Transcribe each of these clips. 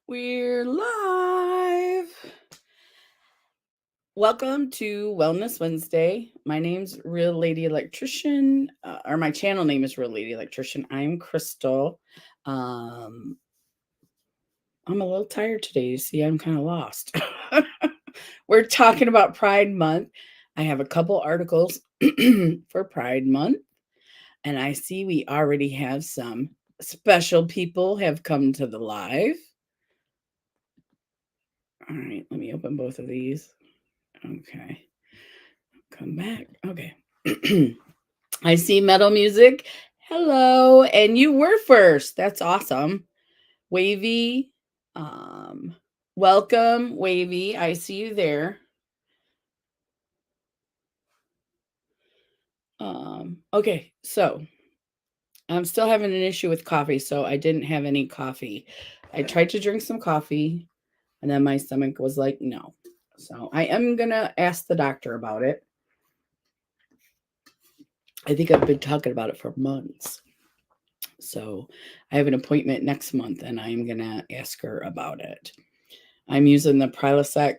We're live. Welcome to Wellness Wednesday. My name's Real Lady Electrician, or my channel name is Real Lady Electrician. I'm Crystal. I'm a little tired today. You see, I'm kind of lost. We're talking about Pride Month. I have a couple articles for Pride Month, and I see we already have some special people have come to the live. All right, let me open both of these. Okay. Come back. Okay. I see metal music. Hello. And you were first. That's awesome. Wavy. Welcome, Wavy. I see you there. Okay, so I'm still having an issue with coffee, so I didn't have any coffee. I tried to drink some coffee, and then my stomach was like, no. So I am gonna ask the doctor about it. I think I've been talking about it for months. So I have an appointment next month, and I'm going to ask her about it. I'm using the Prilosec.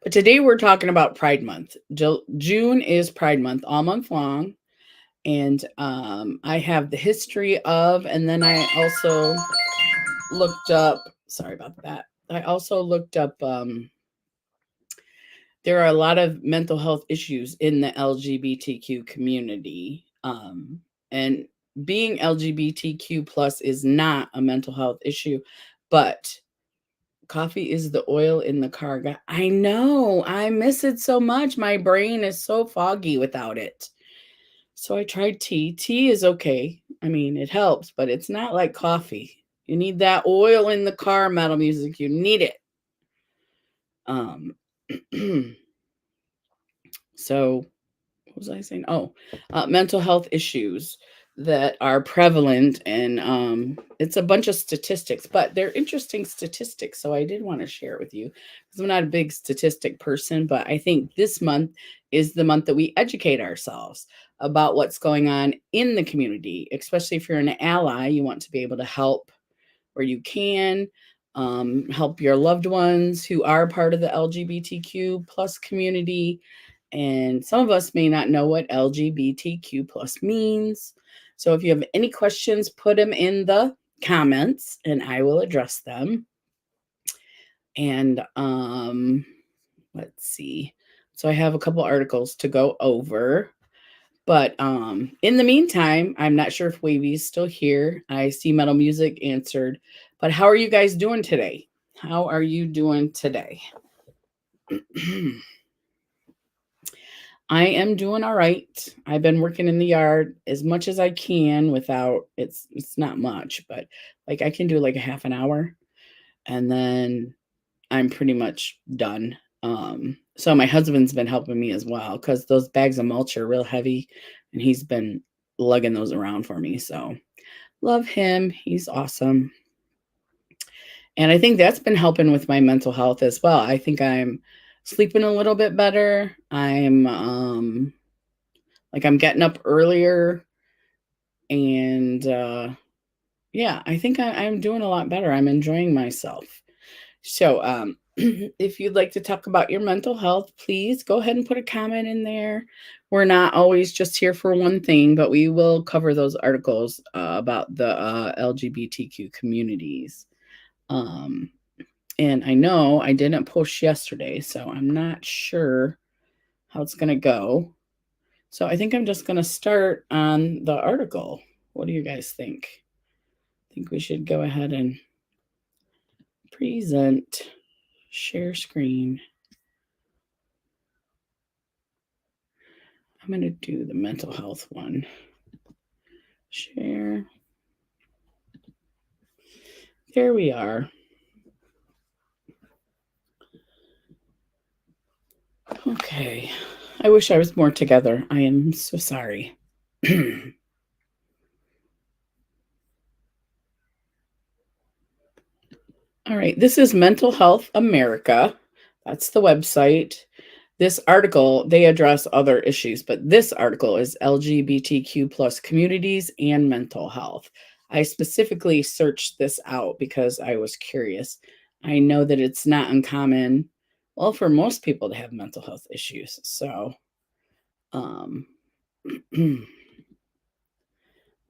But today we're talking about Pride Month. June is Pride Month all month long. And I have the history of, and then I also looked up, sorry about that. I also looked up, there are a lot of mental health issues in the LGBTQ community. And being LGBTQ plus is not a mental health issue, but coffee is the oil in the car. I know, I miss it so much. My brain is so foggy without it. So I tried tea. Tea is okay. I mean, it helps, but it's not like coffee. You need that oil in the car, metal music. You need it. So what was I saying? Mental health issues that are prevalent, and it's a bunch of statistics, but they're interesting statistics. So I did want to share it with you because I'm not a big statistic person, but I think this month is the month that we educate ourselves about what's going on in the community, especially if you're an ally. You want to be able to help where you can. Help your loved ones who are part of the LGBTQ plus community. And some of us may not know what LGBTQ plus means. So if you have any questions, put them in the comments and I will address them. And let's see. So I have a couple articles to go over. But in the meantime, I'm not sure if Wavy's still here. I see Metal Music answered. But how are you guys doing today? How are you doing today? I am doing all right. I've been working in the yard as much as I can without it's not much, but like I can do like a half an hour and then I'm pretty much done. So my husband's been helping me as well because those bags of mulch are real heavy and he's been lugging those around for me. So love him. He's awesome. And I think that's been helping with my mental health as well. I think I'm sleeping a little bit better. I'm getting up earlier and yeah, I think I'm doing a lot better. I'm enjoying myself. So if you'd like to talk about your mental health, please go ahead and put a comment in there. We're not always just here for one thing, but we will cover those articles about the LGBTQ communities. And I know I didn't post yesterday, so I'm not sure how it's going to go. So I think I'm just going to start on the article. What do you guys think? I think we should go ahead and present, share screen. I'm going to do the mental health one. Share. There we are. Okay. I wish I was more together. I am so sorry. All right. This is Mental Health America. That's the website. This article, they address other issues, but this article is LGBTQ plus communities and mental health. I specifically searched this out because I was curious. I know that it's not uncommon, well, for most people to have mental health issues. So, um,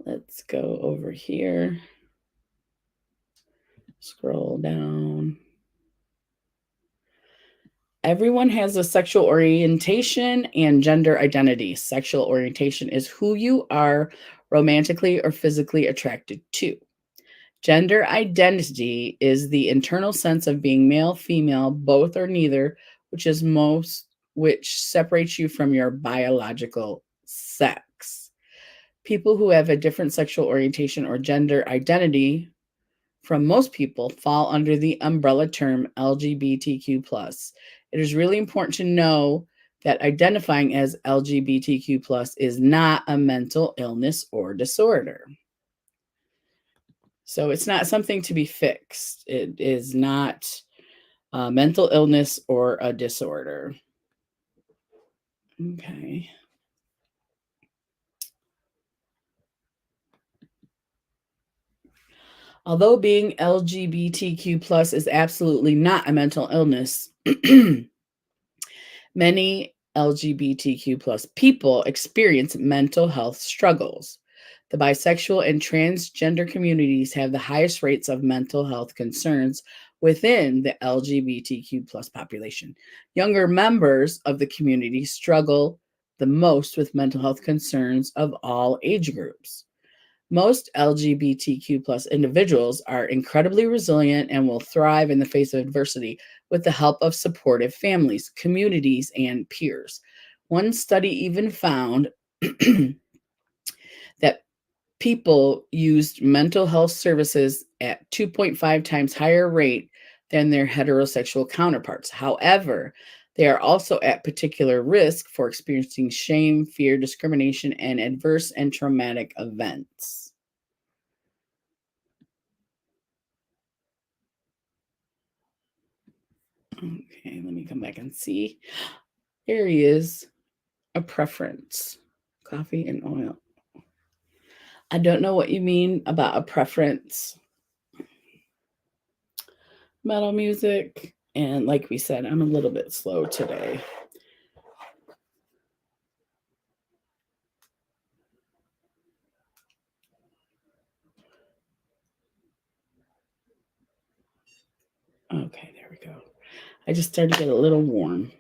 let's go over here, scroll down. Everyone has a sexual orientation and gender identity. Sexual orientation is who you are romantically or physically attracted to. Gender identity is the internal sense of being male, female, both or neither, which separates you from your biological sex. People who have a different sexual orientation or gender identity from most people fall under the umbrella term LGBTQ+. It is really important to know that identifying as LGBTQ+ is not a mental illness or disorder. So it's not something to be fixed. It is not a mental illness or a disorder. Okay. Although being LGBTQ+ is absolutely not a mental illness, many LGBTQ+ people experience mental health struggles. The bisexual and transgender communities have the highest rates of mental health concerns within the LGBTQ+ population. Younger members of the community struggle the most with mental health concerns of all age groups. Most LGBTQ+ individuals are incredibly resilient and will thrive in the face of adversity with the help of supportive families, communities, and peers. One study even found that people used mental health services at 2.5 times higher rate than their heterosexual counterparts. However, they are also at particular risk for experiencing shame, fear, discrimination, and adverse and traumatic events. Okay, let me come back and see. There he is. A preference. Coffee and oil. I don't know what you mean about a preference. Metal music. And like we said, I'm a little bit slow today. Okay, there we go. I just started to get a little warm.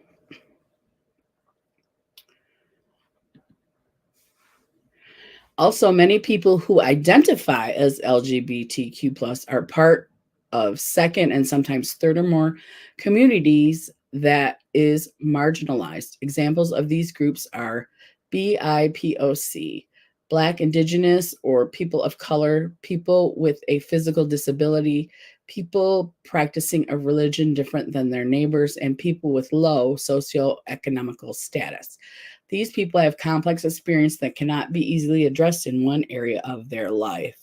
Also, many people who identify as LGBTQ+ are part of second and sometimes third or more communities that is marginalized. Examples of these groups are BIPOC, Black, Indigenous, or people of color, people with a physical disability, people practicing a religion different than their neighbors, and people with low socioeconomical status. These people have complex experience that cannot be easily addressed in one area of their life.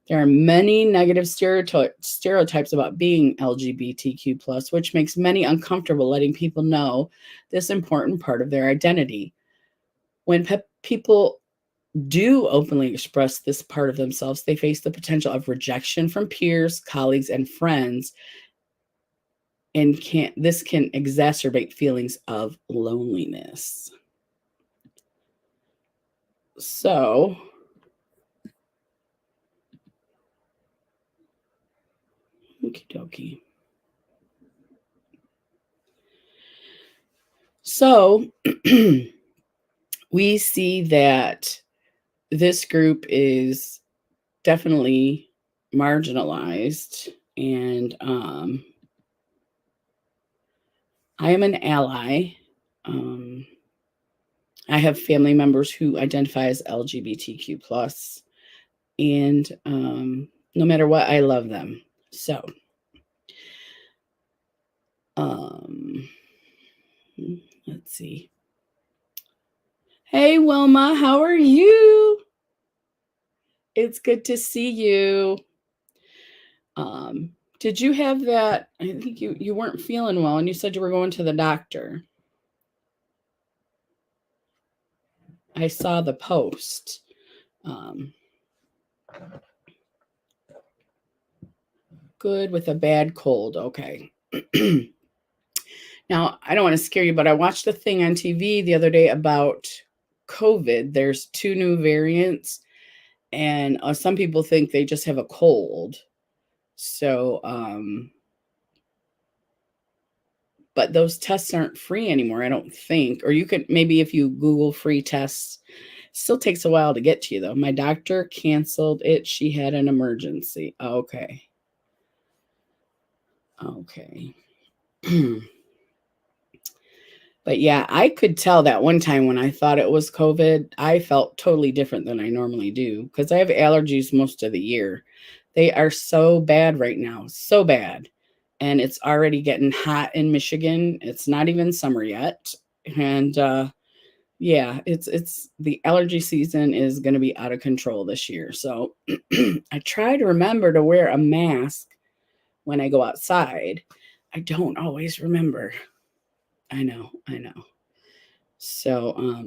There are many negative stereotypes about being LGBTQ+, which makes many uncomfortable letting people know this important part of their identity. When people do openly express this part of themselves, they face the potential of rejection from peers, colleagues, and friends, and this can exacerbate feelings of loneliness. So, okie dokie. So, we see that this group is definitely marginalized, and I am an ally. I have family members who identify as LGBTQ+, and no matter what, I love them. So, let's see. Hey, Wilma, how are you? It's good to see you. Did you have that? I think you weren't feeling well, and you said you were going to the doctor. I saw the post. good with a bad cold. Okay. Now, I don't want to scare you, but I watched a thing on TV the other day about COVID. There's two new variants, and some people think they just have a cold. So, but those tests aren't free anymore, I don't think. Or you could maybe if you Google free tests, still takes a while to get to you though. My doctor canceled it. She had an emergency. Okay. Okay. But yeah, I could tell that one time when I thought it was COVID, I felt totally different than I normally do because I have allergies most of the year. They are so bad right now, so bad. And it's already getting hot in Michigan. It's not even summer yet. And yeah, it's the allergy season is going to be out of control this year. So I try to remember to wear a mask when I go outside. I don't always remember. I know, I know. So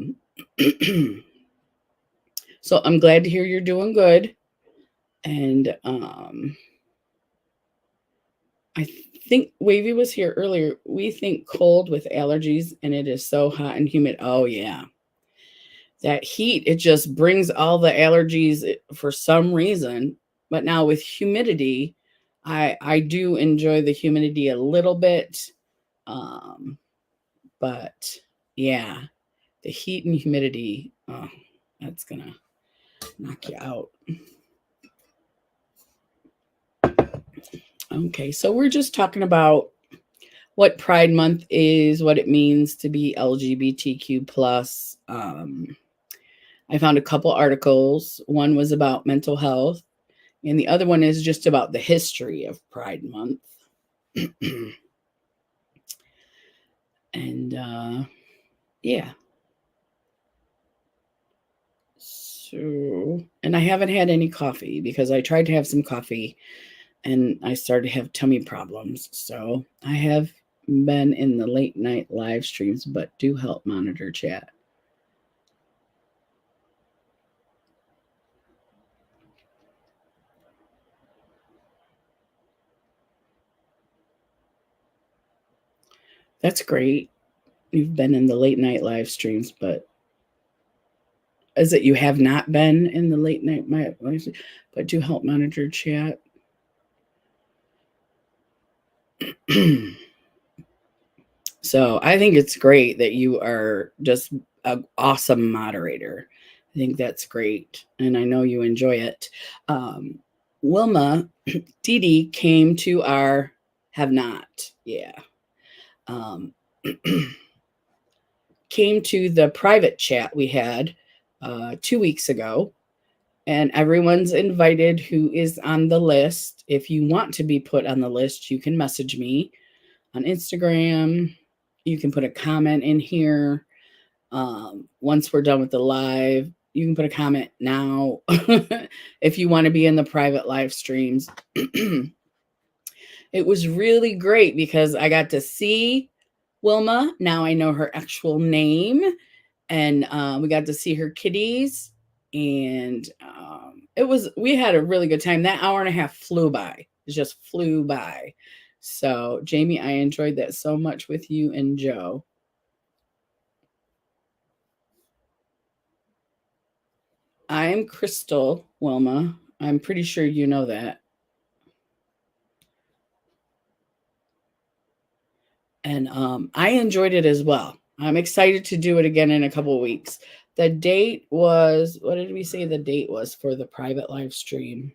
so I'm glad to hear you're doing good. And I think Wavy was here earlier. We think cold with allergies and it is so hot and humid. Oh yeah. That heat, it just brings all the allergies for some reason. But now with humidity, I do enjoy the humidity a little bit. But yeah, the heat and humidity, oh, that's gonna knock you out. Okay, so we're just talking about what Pride Month is, what it means to be LGBTQ plus. I found a couple articles. One was about mental health, and the other one is just about the history of Pride Month. And yeah. So, and I haven't had any coffee because I tried to have some coffee and I started to have tummy problems. So I have been in the late night live streams, but do help monitor chat. That's great. You've been in the late night live streams, but is it you have not been in the late night live streams, but do help monitor chat? So I think it's great that you are just an awesome moderator. I think that's great. And I know you enjoy it. Wilma, Dee Dee came to our have not. Yeah. Came to the private chat we had 2 weeks ago. And everyone's invited who is on the list. If you want to be put on the list, you can message me on Instagram. You can put a comment in here. Once we're done with the live, you can put a comment now if you want to be in the private live streams. It was really great because I got to see Wilma. Now I know her actual name, and we got to see her kitties, and we had a really good time. That hour and a half flew by. It just flew by. So Jamie, I enjoyed that so much with you and Joe. I'm Crystal, Wilma. I'm pretty sure you know that. And I enjoyed it as well. I'm excited to do it again in a couple of weeks. The date was, what did we say the date was for the private live stream?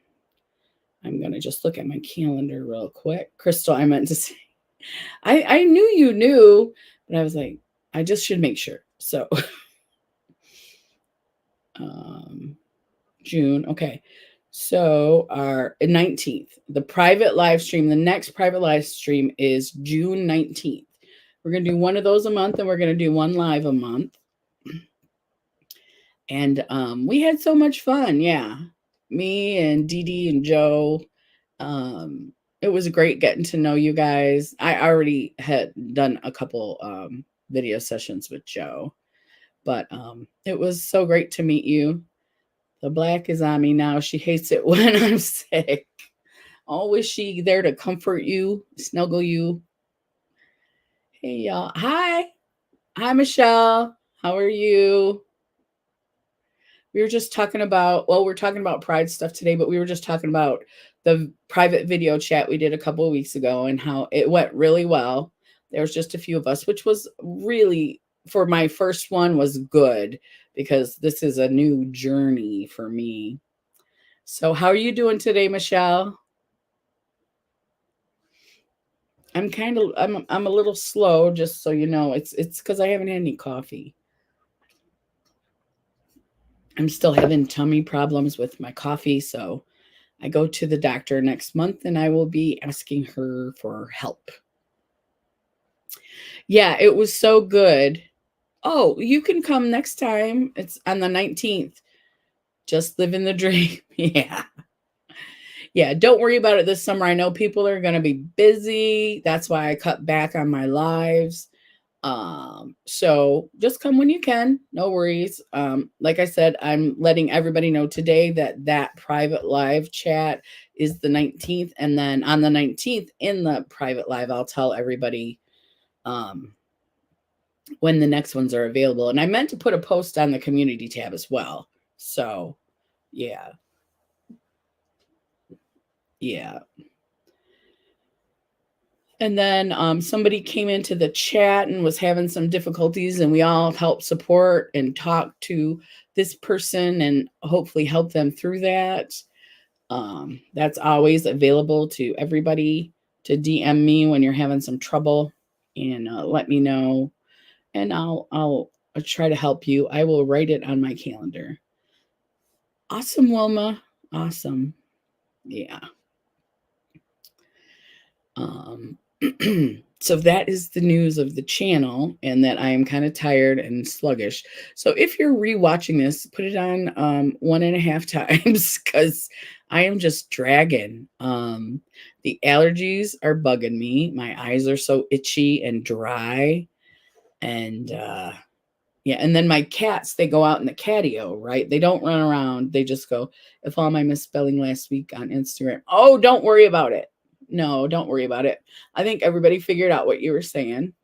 I'm going to just look at my calendar real quick. Crystal, I meant to say, I knew you knew, but I was like, I just should make sure. So June. Okay. So our 19th, the private live stream, the next private live stream is June 19th. We're going to do one of those a month and we're going to do one live a month. And we had so much fun. Yeah. Me and Dee Dee and Joe. It was great getting to know you guys. I already had done a couple video sessions with Joe, but it was so great to meet you. The black is on me now. She hates it when I'm sick. Oh, is she there to comfort you, snuggle you? Hey, y'all. Hi. Hi, Michelle. How are you? We were just talking about, well, we're talking about pride stuff today, but we were just talking about the private video chat we did a couple of weeks ago and how it went really well. There was just a few of us, which was really, for my first one, was good because this is a new journey for me. So how are you doing today, Michelle? I'm a little slow, just so you know. It's because I haven't had any coffee. I'm still having tummy problems with my coffee, so I go to the doctor next month and I will be asking her for help. Yeah, it was so good. Oh, you can come next time. It's on the 19th. Just living the dream. Yeah. Yeah, don't worry about it this summer. I know people are going to be busy. That's why I cut back on my lives. So just come when you can, no worries. Like I said, I'm letting everybody know today that that private live chat is the 19th, and then on the 19th in the private live, I'll tell everybody when the next ones are available. And I meant to put a post on the community tab as well. So yeah. And then somebody came into the chat and was having some difficulties, and we all helped support and talk to this person and hopefully help them through that. That's always available to everybody to DM me when you're having some trouble and let me know, and I'll try to help you. I will write it on my calendar. Awesome, Wilma. Awesome. Yeah. So that is the news of the channel, and that I am kind of tired and sluggish. So if you're rewatching this, put it on 1.5 times because I am just dragging. The allergies are bugging me. My eyes are so itchy and dry. And yeah, and then my cats, they go out in the catio, right? They don't run around. They just go, if all my misspelling last week on Instagram. Oh, don't worry about it. No, don't worry about it. I think everybody figured out what you were saying.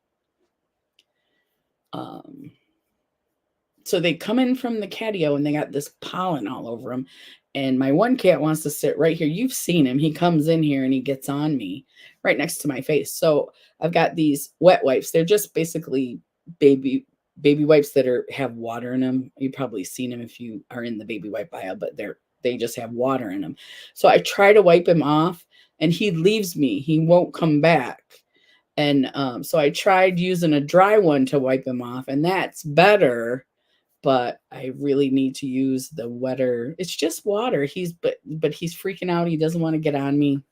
So they come in from the catio and they got this pollen all over them. And my one cat wants to sit right here. You've seen him. He comes in here and he gets on me right next to my face. So I've got these wet wipes. They're just basically baby wipes that have water in them. You've probably seen them if you are in the baby wipe aisle, but they just have water in them. So I try to wipe him off and he leaves me. He won't come back. And so I tried using a dry one to wipe him off, and that's better. But I really need to use the wetter. It's just water. But he's freaking out. He doesn't want to get on me.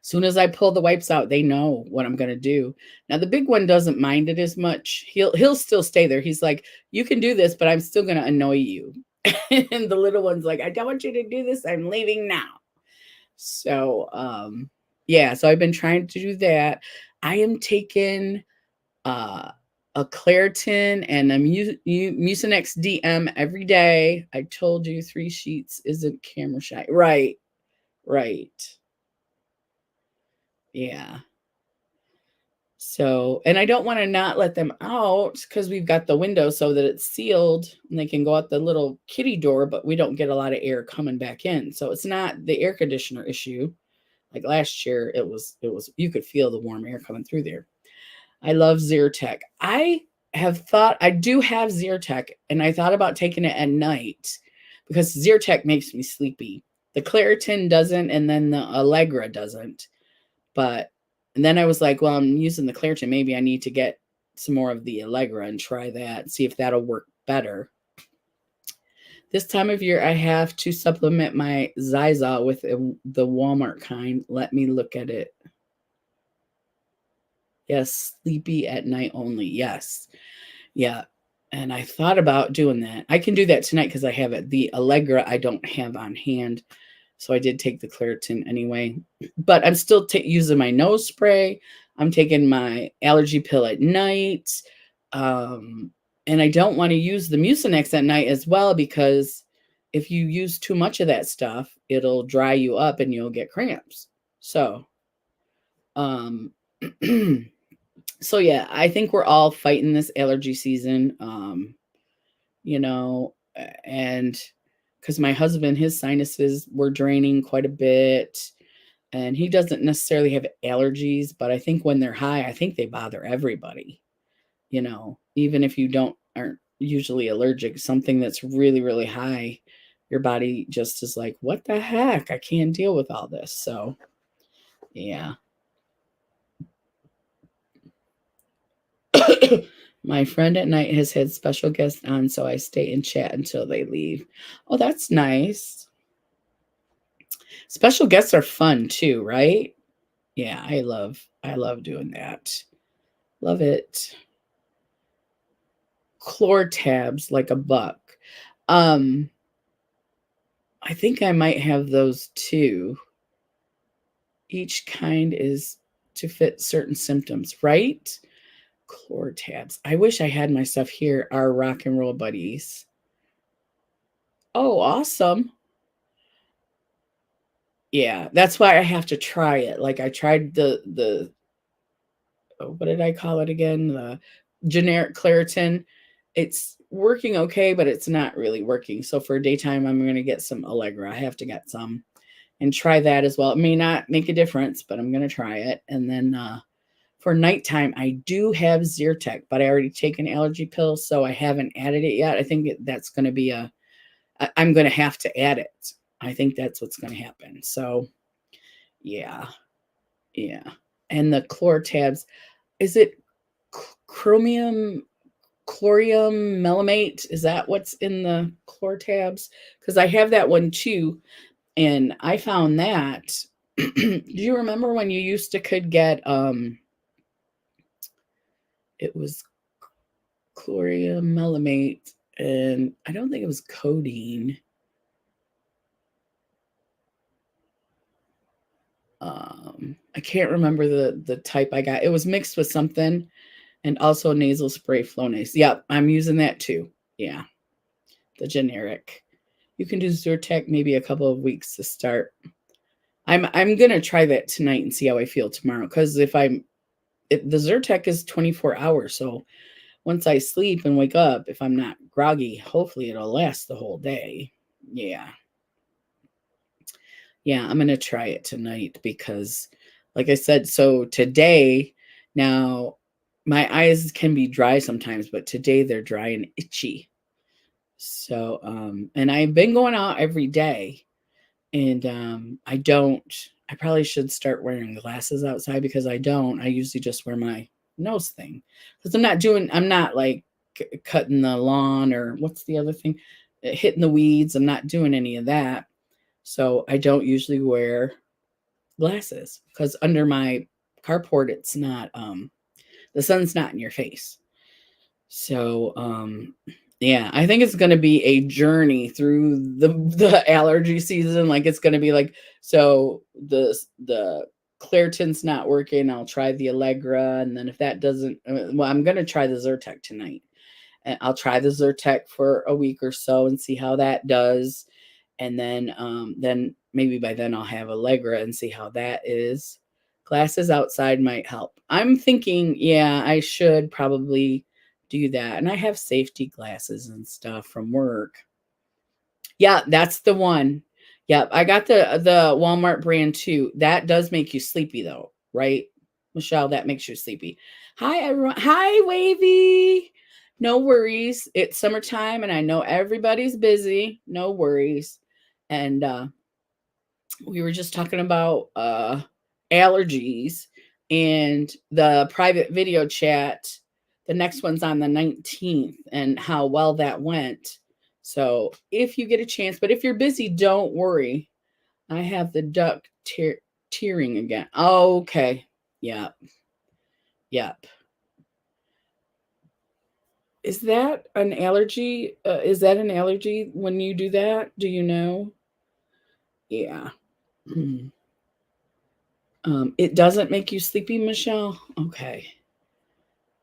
Soon as I pull the wipes out, they know what I'm gonna do. Now the big one doesn't mind it as much. He'll still stay there. He's like, you can do this, but I'm still gonna annoy you. And the little one's like, I don't want you to do this. I'm leaving now. So yeah, so I've been trying to do that. I am taking a Claritin and a Mucinex DM every day. I told you 3 sheets isn't camera shy. Right. Yeah. So, and I don't want to not let them out because we've got the window so that it's sealed and they can go out the little kitty door, but we don't get a lot of air coming back in. So it's not the air conditioner issue. Like last year, it was you could feel the warm air coming through there. I love Zyrtec. I do have Zyrtec, and I thought about taking it at night because Zyrtec makes me sleepy. The Claritin doesn't, and then the Allegra doesn't. And then I was like, well, I'm using the Claritin. Maybe I need to get some more of the Allegra and try that, see if that'll work better. This time of year, I have to supplement my Zyzal with the Walmart kind. Let me look at it. Yes, sleepy at night only. Yes. Yeah. And I thought about doing that. I can do that tonight because I have it. The Allegra I don't have on hand. So I did take the Claritin anyway. But I'm still using my nose spray. I'm taking my allergy pill at night. And I don't want to use the Mucinex at night as well because if you use too much of that stuff, it'll dry you up and you'll get cramps. So, um, so yeah, I think we're all fighting this allergy season. You know, and because my husband, his sinuses were draining quite a bit, and he doesn't necessarily have allergies, but I think when they're high, I think they bother everybody. You know, even if you aren't usually allergic, something that's really, really high, your body just is like, what the heck? I can't deal with all this. So, yeah. My friend at night has had special guests on, so I stay and chat until they leave. Oh, that's nice. Special guests are fun too, right? Yeah, I love doing that. Love it. Chlor-tabs like a buck. Um, I think I might have those too. Each kind is to fit certain symptoms, right? Chlor-tabs. I wish I had my stuff here, our rock and roll buddies. Oh, awesome. Yeah, that's why I have to try it. Like I tried the what did I call it again? The generic Claritin. It's working okay, but it's not really working. So for daytime, I'm going to get some Allegra. I have to get some and try that as well. It may not make a difference, but I'm going to try it. And then for nighttime, I do have Zyrtec, but I already take an allergy pill, so I haven't added it yet. I think that's going to be I'm going to have to add it. I think that's what's going to happen. So yeah, yeah. And the Chlor-tabs, is it chromium chlorium melamate? Is that what's in the Chlor-tabs? Because I have that one too, and I found that. Do you remember when you used to could get it was chlorium melamate, and I don't think it was codeine. I can't remember the type I got. It was mixed with something, and also nasal spray Flonase. Yep, I'm using that too. Yeah, the generic. You can do Zyrtec maybe a couple of weeks to start. I'm gonna try that tonight and see how I feel tomorrow. Because the Zyrtec is 24 hours, so once I sleep and wake up, if I'm not groggy, hopefully it'll last the whole day. Yeah. Yeah, I'm gonna try it tonight because, like I said, so today, now my eyes can be dry sometimes, but today they're dry and itchy. So, and I've been going out every day, and I probably should start wearing glasses outside because I don't. I usually just wear my nose thing because I'm not like cutting the lawn or what's the other thing, hitting the weeds. I'm not doing any of that. So I don't usually wear glasses because under my carport, it's not, the sun's not in your face. So, yeah, I think it's going to be a journey through the allergy season. Like it's going to be like, so the Claritin's not working. I'll try the Allegra. And then if that doesn't, well, I'm going to try the Zyrtec tonight. And I'll try the Zyrtec for a week or so and see how that does. And then maybe by then I'll have Allegra and see how that is. Glasses outside might help. I'm thinking, yeah, I should probably do that. And I have safety glasses and stuff from work. Yeah, that's the one. Yep, I got the Walmart brand too. That does make you sleepy though, right? Michelle, that makes you sleepy. Hi everyone. Hi Wavy. No worries. It's summertime and I know everybody's busy. No worries. And we were just talking about allergies and the private video chat. The next one's on the 19th and how well that went. So if you get a chance, but if you're busy, don't worry. I have the duck tearing again. Okay. Yep. Yep. Is that an allergy? Is that an allergy when you do that? Do you know? Yeah. It doesn't make you sleepy, Michelle? Okay.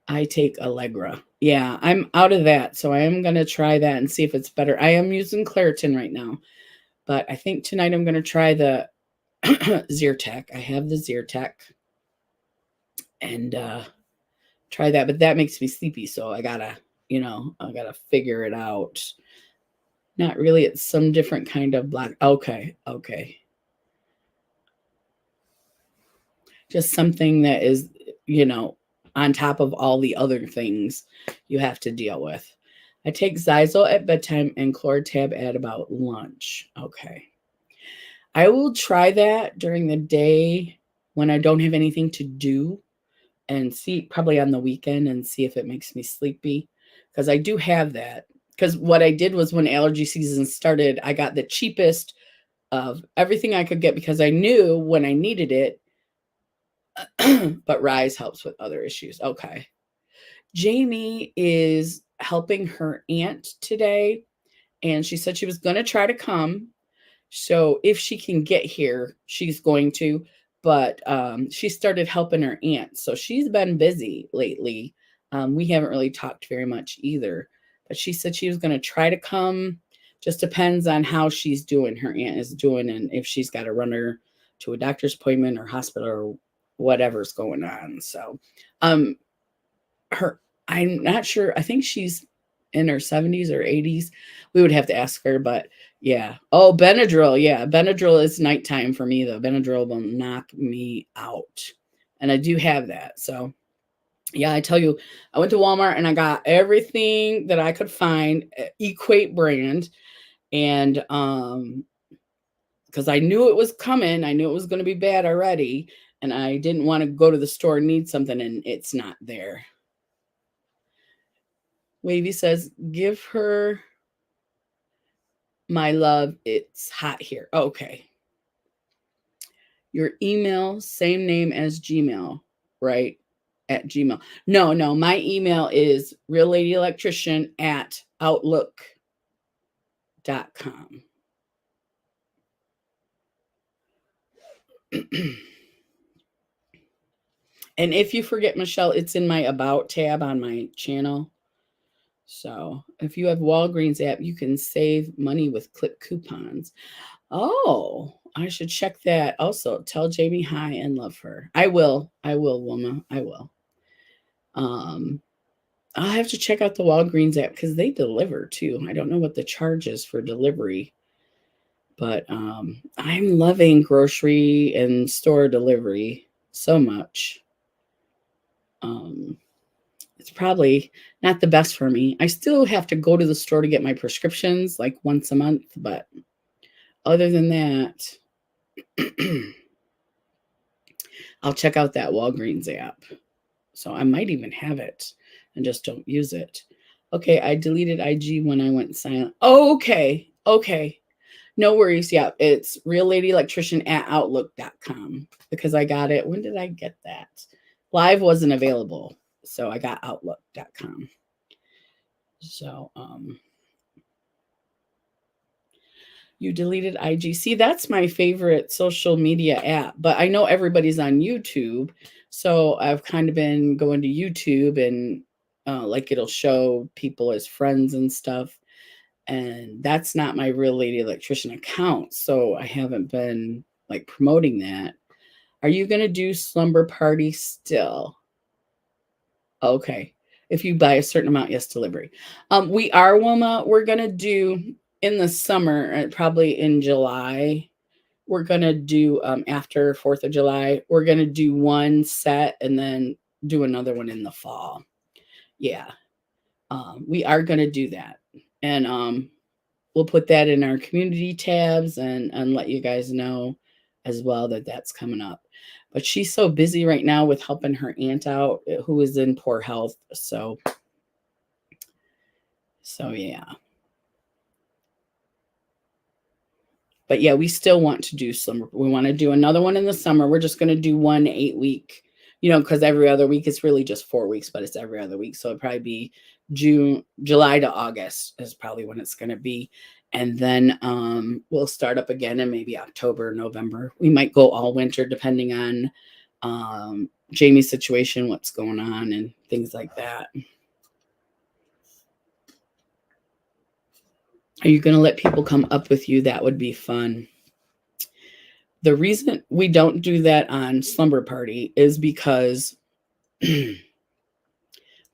I take Allegra. Yeah, I'm out of that, so I am gonna try that and see if it's better. I am using Claritin right now, but I think tonight I'm gonna try the Zyrtec. I have the Zyrtec and try that, but that makes me sleepy, so I gotta figure it out. Not really, it's some different kind of black. Okay, okay. Just something that is, you know, on top of all the other things you have to deal with. I take Zyzol at bedtime and Chlortab at about lunch. Okay. I will try that during the day when I don't have anything to do and see probably on the weekend and see if it makes me sleepy because I do have that. Because what I did was when allergy season started, I got the cheapest of everything I could get because I knew when I needed it. But Rise helps with other issues. Okay. Jamie is helping her aunt today, and she said she was going to try to come. So if she can get here, she's going to. But she started helping her aunt. So she's been busy lately. We haven't really talked very much either. But she said she was going to try to come. Just depends on how she's doing, her aunt is doing, and if she's got to run her to a doctor's appointment or hospital or whatever's going on. So um her I'm not sure. I think she's in her 70s or 80s. We would have to ask her, but yeah. Oh, Benadryl. Yeah, Benadryl is nighttime for me though. Benadryl will knock me out. And I do have that. So, yeah, I tell you, I went to Walmart and I got everything that I could find, Equate brand, and because I knew it was coming, I knew it was going to be bad already, and I didn't want to go to the store and need something and it's not there. Wavy says, give her my love. It's hot here. Okay. Your email, same name as Gmail, right? At Gmail. No. My email is realladyelectrician@outlook.com. And if you forget Michelle, it's in my About tab on my channel. So if you have Walgreens app, you can save money with clip coupons. Oh, I should check that. Also, tell Jamie hi and love her. I will, Wilma. I will. I'll have to check out the Walgreens app because they deliver too. I don't know what the charge is for delivery, but I'm loving grocery and store delivery so much. It's probably not the best for me. I still have to go to the store to get my prescriptions like once a month, but other than that, I'll check out that Walgreens app. So I might even have it and just don't use it. Okay, I deleted IG when I went silent. Oh, okay. No worries. Yeah, it's realladyelectrician@outlook.com because I got it. When did I get that? Live wasn't available, so I got outlook.com. So, you deleted IG. See, that's my favorite social media app, but I know everybody's on YouTube. So I've kind of been going to YouTube and like it'll show people as friends and stuff. And that's not my Real Lady Electrician account. So I haven't been like promoting that. Are you going to do slumber party still? Okay. If you buy a certain amount, yes, delivery. We are, Wilma. We're going to do in the summer, probably in July. We're going to do after 4th of July, we're going to do one set and then do another one in the fall. Yeah. We are going to do that. And we'll put that in our community tabs and let you guys know as well that that's coming up. But she's so busy right now with helping her aunt out who is in poor health. So yeah. But yeah, we still want to do some. We want to do another one in the summer. We're just going to do 1 8-week, because every other week it's really just 4 weeks, but it's every other week. So it'd probably be July to August is probably when it's going to be. And then we'll start up again in maybe October, November. We might go all winter depending on Jamie's situation, what's going on and things like that. Are you going to let people come up with you? That would be fun. The reason we don't do that on Slumber Party is because when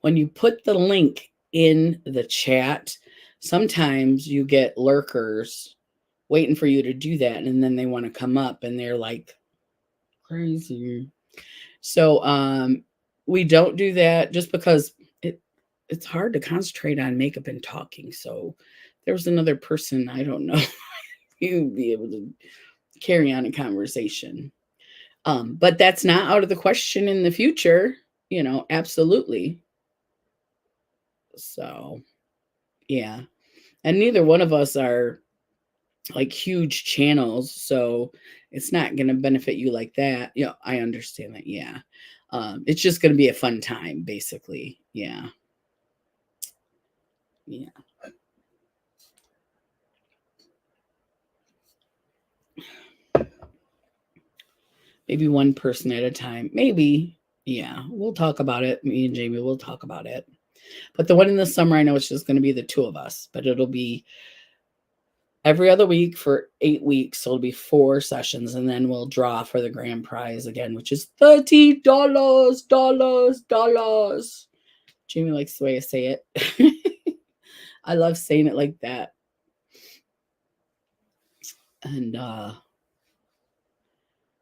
you put the link in the chat, sometimes you get lurkers waiting for you to do that, and then they want to come up and they're like crazy. So we don't do that just because it's hard to concentrate on makeup and talking. So there's another person, I don't know, you'd be able to carry on a conversation. But that's not out of the question in the future, absolutely. So, yeah. And neither one of us are like huge channels, so it's not going to benefit you like that. I understand that. Yeah. It's just going to be a fun time, basically. Yeah. Yeah. Maybe one person at a time. Maybe. Yeah. We'll talk about it. Me and Jamie will talk about it. But the one in the summer, I know it's just going to be the two of us, but it'll be every other week for 8 weeks. So it'll be 4 sessions, and then we'll draw for the grand prize again, which is $30. Jamie likes the way I say it. I love saying it like that. And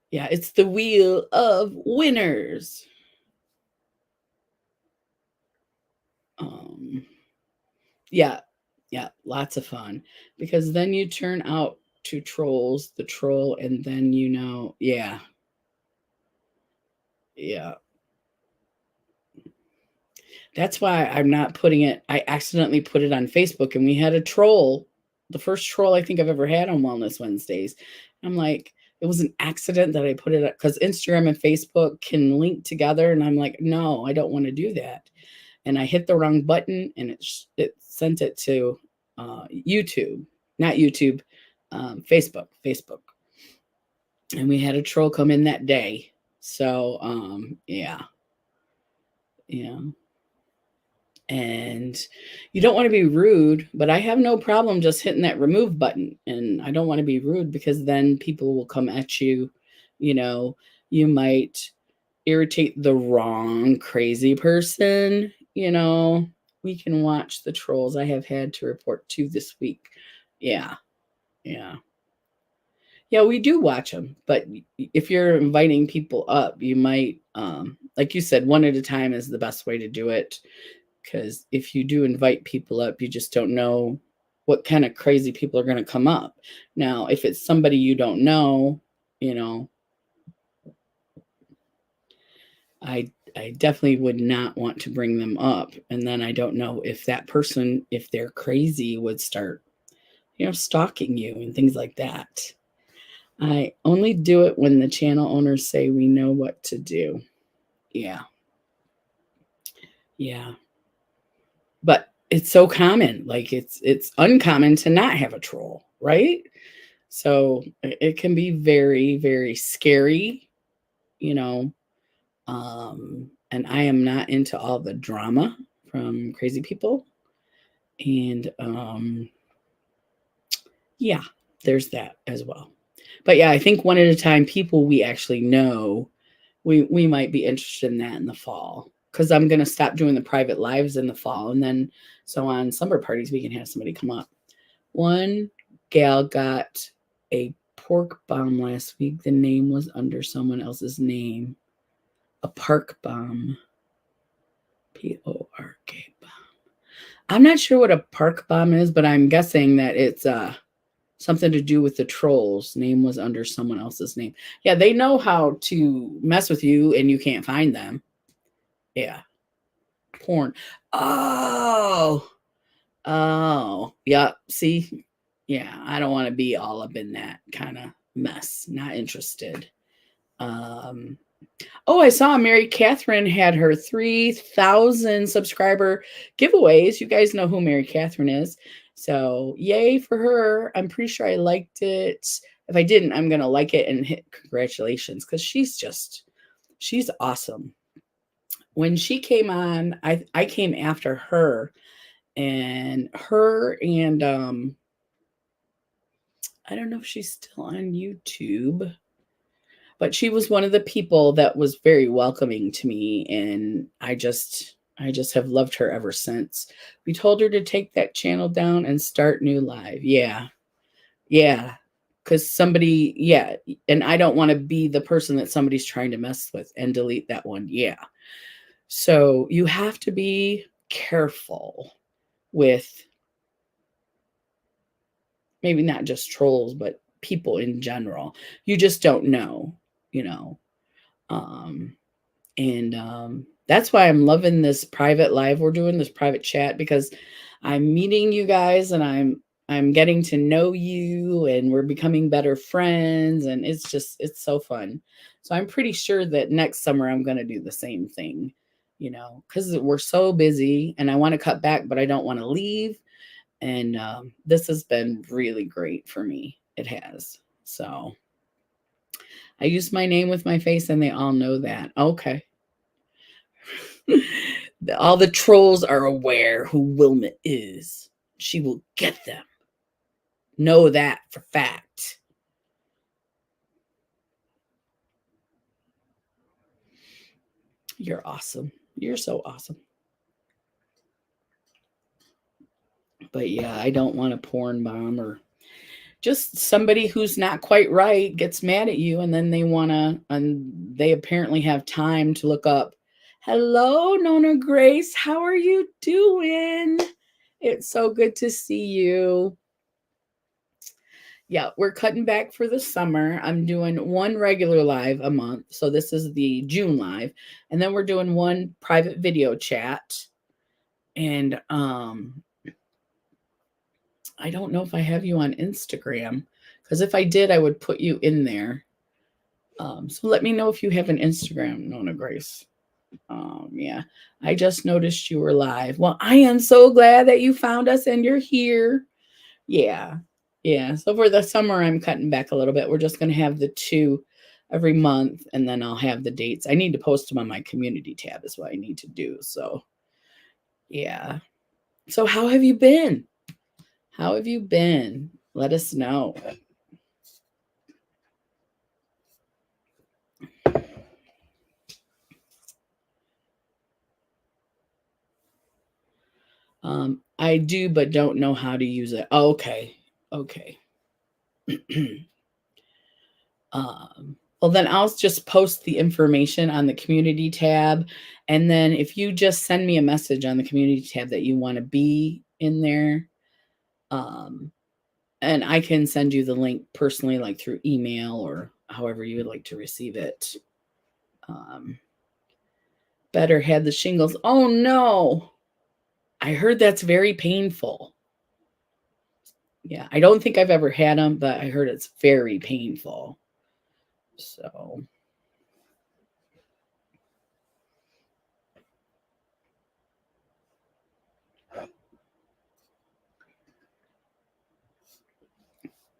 yeah, it's the wheel of winners. Yeah, lots of fun, because then you turn out to trolls, the troll, and then yeah. That's why I'm not putting it. I accidentally put it on Facebook, and we had a troll, the first troll I think I've ever had on Wellness Wednesdays. I'm like, it was an accident that I put it up, because Instagram and Facebook can link together, and I'm like, no, I don't want to do that. And I hit the wrong button, and it sent it to YouTube, not YouTube, Facebook. And we had a troll come in that day. So yeah. And you don't want to be rude, but I have no problem just hitting that remove button. And I don't want to be rude, because then people will come at you. You might irritate the wrong crazy person. We can watch the trolls I have had to report to this week. Yeah, we do watch them. But if you're inviting people up, you might, like you said, one at a time is the best way to do it. Because if you do invite people up, you just don't know what kind of crazy people are going to come up. Now, if it's somebody you don't know, I definitely would not want to bring them up. And then I don't know if that person, if they're crazy, would start, stalking you and things like that. I only do it when the channel owners say we know what to do. Yeah. But it's so common. Like it's uncommon to not have a troll, right? So it can be very, very scary, and I am not into all the drama from crazy people. And yeah, there's that as well. But yeah, I think one at a time, people we actually know, we might be interested in that in the fall, because I'm going to stop doing the private lives in the fall. And then, so on summer parties, we can have somebody come up. One gal got a pork bomb last week. The name was under someone else's name. A park bomb. P-O-R-K bomb. I'm not sure what a park bomb is, but I'm guessing that it's something to do with the trolls. Name was under someone else's name. Yeah, they know how to mess with you, and you can't find them. Yeah. Porn. Oh, yeah. See, yeah, I don't want to be all up in that kind of mess. Not interested. I saw Mary Catherine had her 3,000 subscriber giveaways. You guys know who Mary Catherine is. So yay for her. I'm pretty sure I liked it. If I didn't, I'm going to like it and hit congratulations, because she's awesome. When she came on, I came after her, and I don't know if she's still on YouTube, but she was one of the people that was very welcoming to me, and I just have loved her ever since. We told her to take that channel down and start new live. Yeah. Yeah. Cuz somebody, yeah, and I don't want to be the person that somebody's trying to mess with and delete that one. Yeah. So you have to be careful with maybe not just trolls, but people in general. You just don't know, you know. Um, and that's why I'm loving this private live we're doing, this private chat, because I'm meeting you guys and I'm getting to know you and we're becoming better friends, and it's so fun. So I'm pretty sure that next summer I'm going to do the same thing, cuz we're so busy and I want to cut back but I don't want to leave, and this has been really great for me. It has. So I use my name with my face and they all know that. Okay. All the trolls are aware who Wilma is. She will get them. Know that for fact. You're awesome. You're so awesome. But yeah, I don't want a porn bomb or just somebody who's not quite right gets mad at you and then and they apparently have time to look up. Hello, Nona Grace. How are you doing? It's so good to see you. Yeah, we're cutting back for the summer. I'm doing one regular live a month. So this is the June live. And then we're doing one private video chat. And I don't know if I have you on Instagram, because if I did, I would put you in there. So let me know if you have an Instagram, Nona Grace. Yeah, I just noticed you were live. Well, I am so glad that you found us and you're here. Yeah. Yeah. So for the summer, I'm cutting back a little bit. We're just going to have the 2 every month, and then I'll have the dates. I need to post them on my community tab is what I need to do. So, yeah. So how have you been? How have you been? Let us know. I do, but don't know how to use it. Oh, okay. Okay. Well, then I'll just post the information on the community tab. And then if you just send me a message on the community tab that you want to be in there, and I can send you the link personally, like through email or however you would like to receive it. Better had the shingles. Oh no. I heard that's very painful. Yeah, I don't think I've ever had them, but I heard it's very painful. So,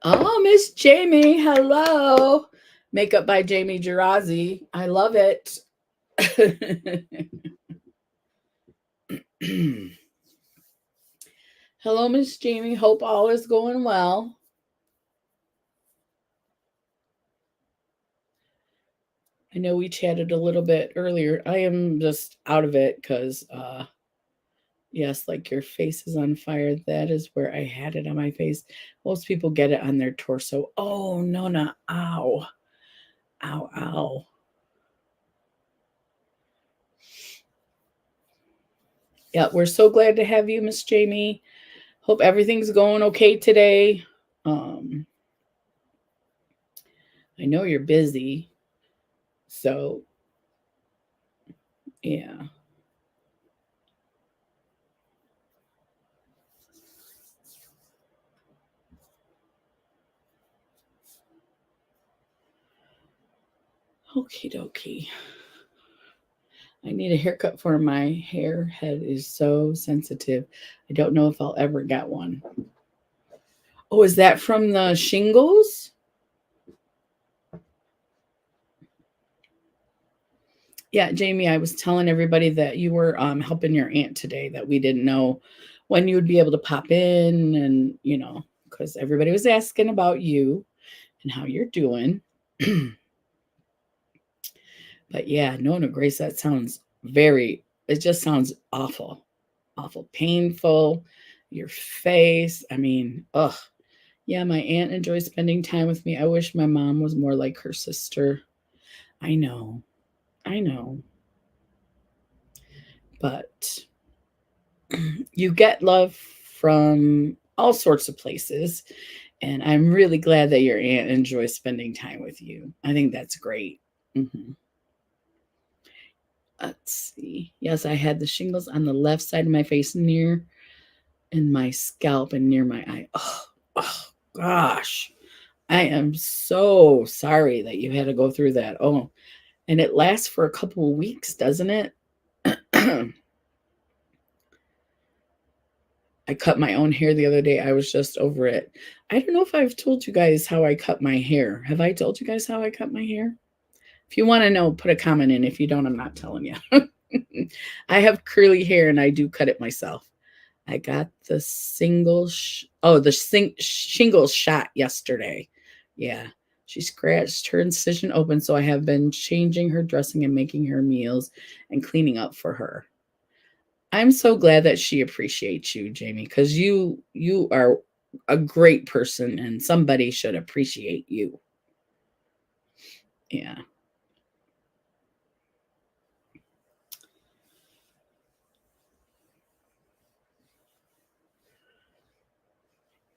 oh, Miss Jamie, hello. Makeup by Jamie Gerazi. I love it. Hello, Miss Jamie. Hope all is going well. I know we chatted a little bit earlier. I am just out of it because, yes, like your face is on fire. That is where I had it on my face. Most people get it on their torso. Oh, no, no. Ow. Ow, ow. Yeah, we're so glad to have you, Miss Jamie. Hope everything's going okay today. I know you're busy. So, yeah. Okie dokie. I need a haircut for my hair. Head is so sensitive. I don't know if I'll ever get one. Oh, is that from the shingles? Yeah, Jamie, I was telling everybody that you were helping your aunt today, that we didn't know when you would be able to pop in and, because everybody was asking about you and how you're doing. But yeah, Nona Grace, that sounds it just sounds awful, awful painful. Your face, I mean, ugh. Yeah, my aunt enjoys spending time with me. I wish my mom was more like her sister. I know, I know. But you get love from all sorts of places. And I'm really glad that your aunt enjoys spending time with you. I think that's great. Hmm. Let's see. Yes, I had the shingles on the left side of my face near in my scalp and near my eye. Oh gosh. I am so sorry that you had to go through that. Oh, and it lasts for a couple of weeks, doesn't it? I cut my own hair the other day. I was just over it. I don't know if I've told you guys how I cut my hair. Have I told you guys how I cut my hair? If you want to know, put a comment in. If you don't, I'm not telling you. I have curly hair and I do cut it myself. I got the shingles shot yesterday. Yeah. She scratched her incision open, so I have been changing her dressing and making her meals and cleaning up for her. I'm so glad that she appreciates you, Jamie, because you are a great person and somebody should appreciate you. Yeah.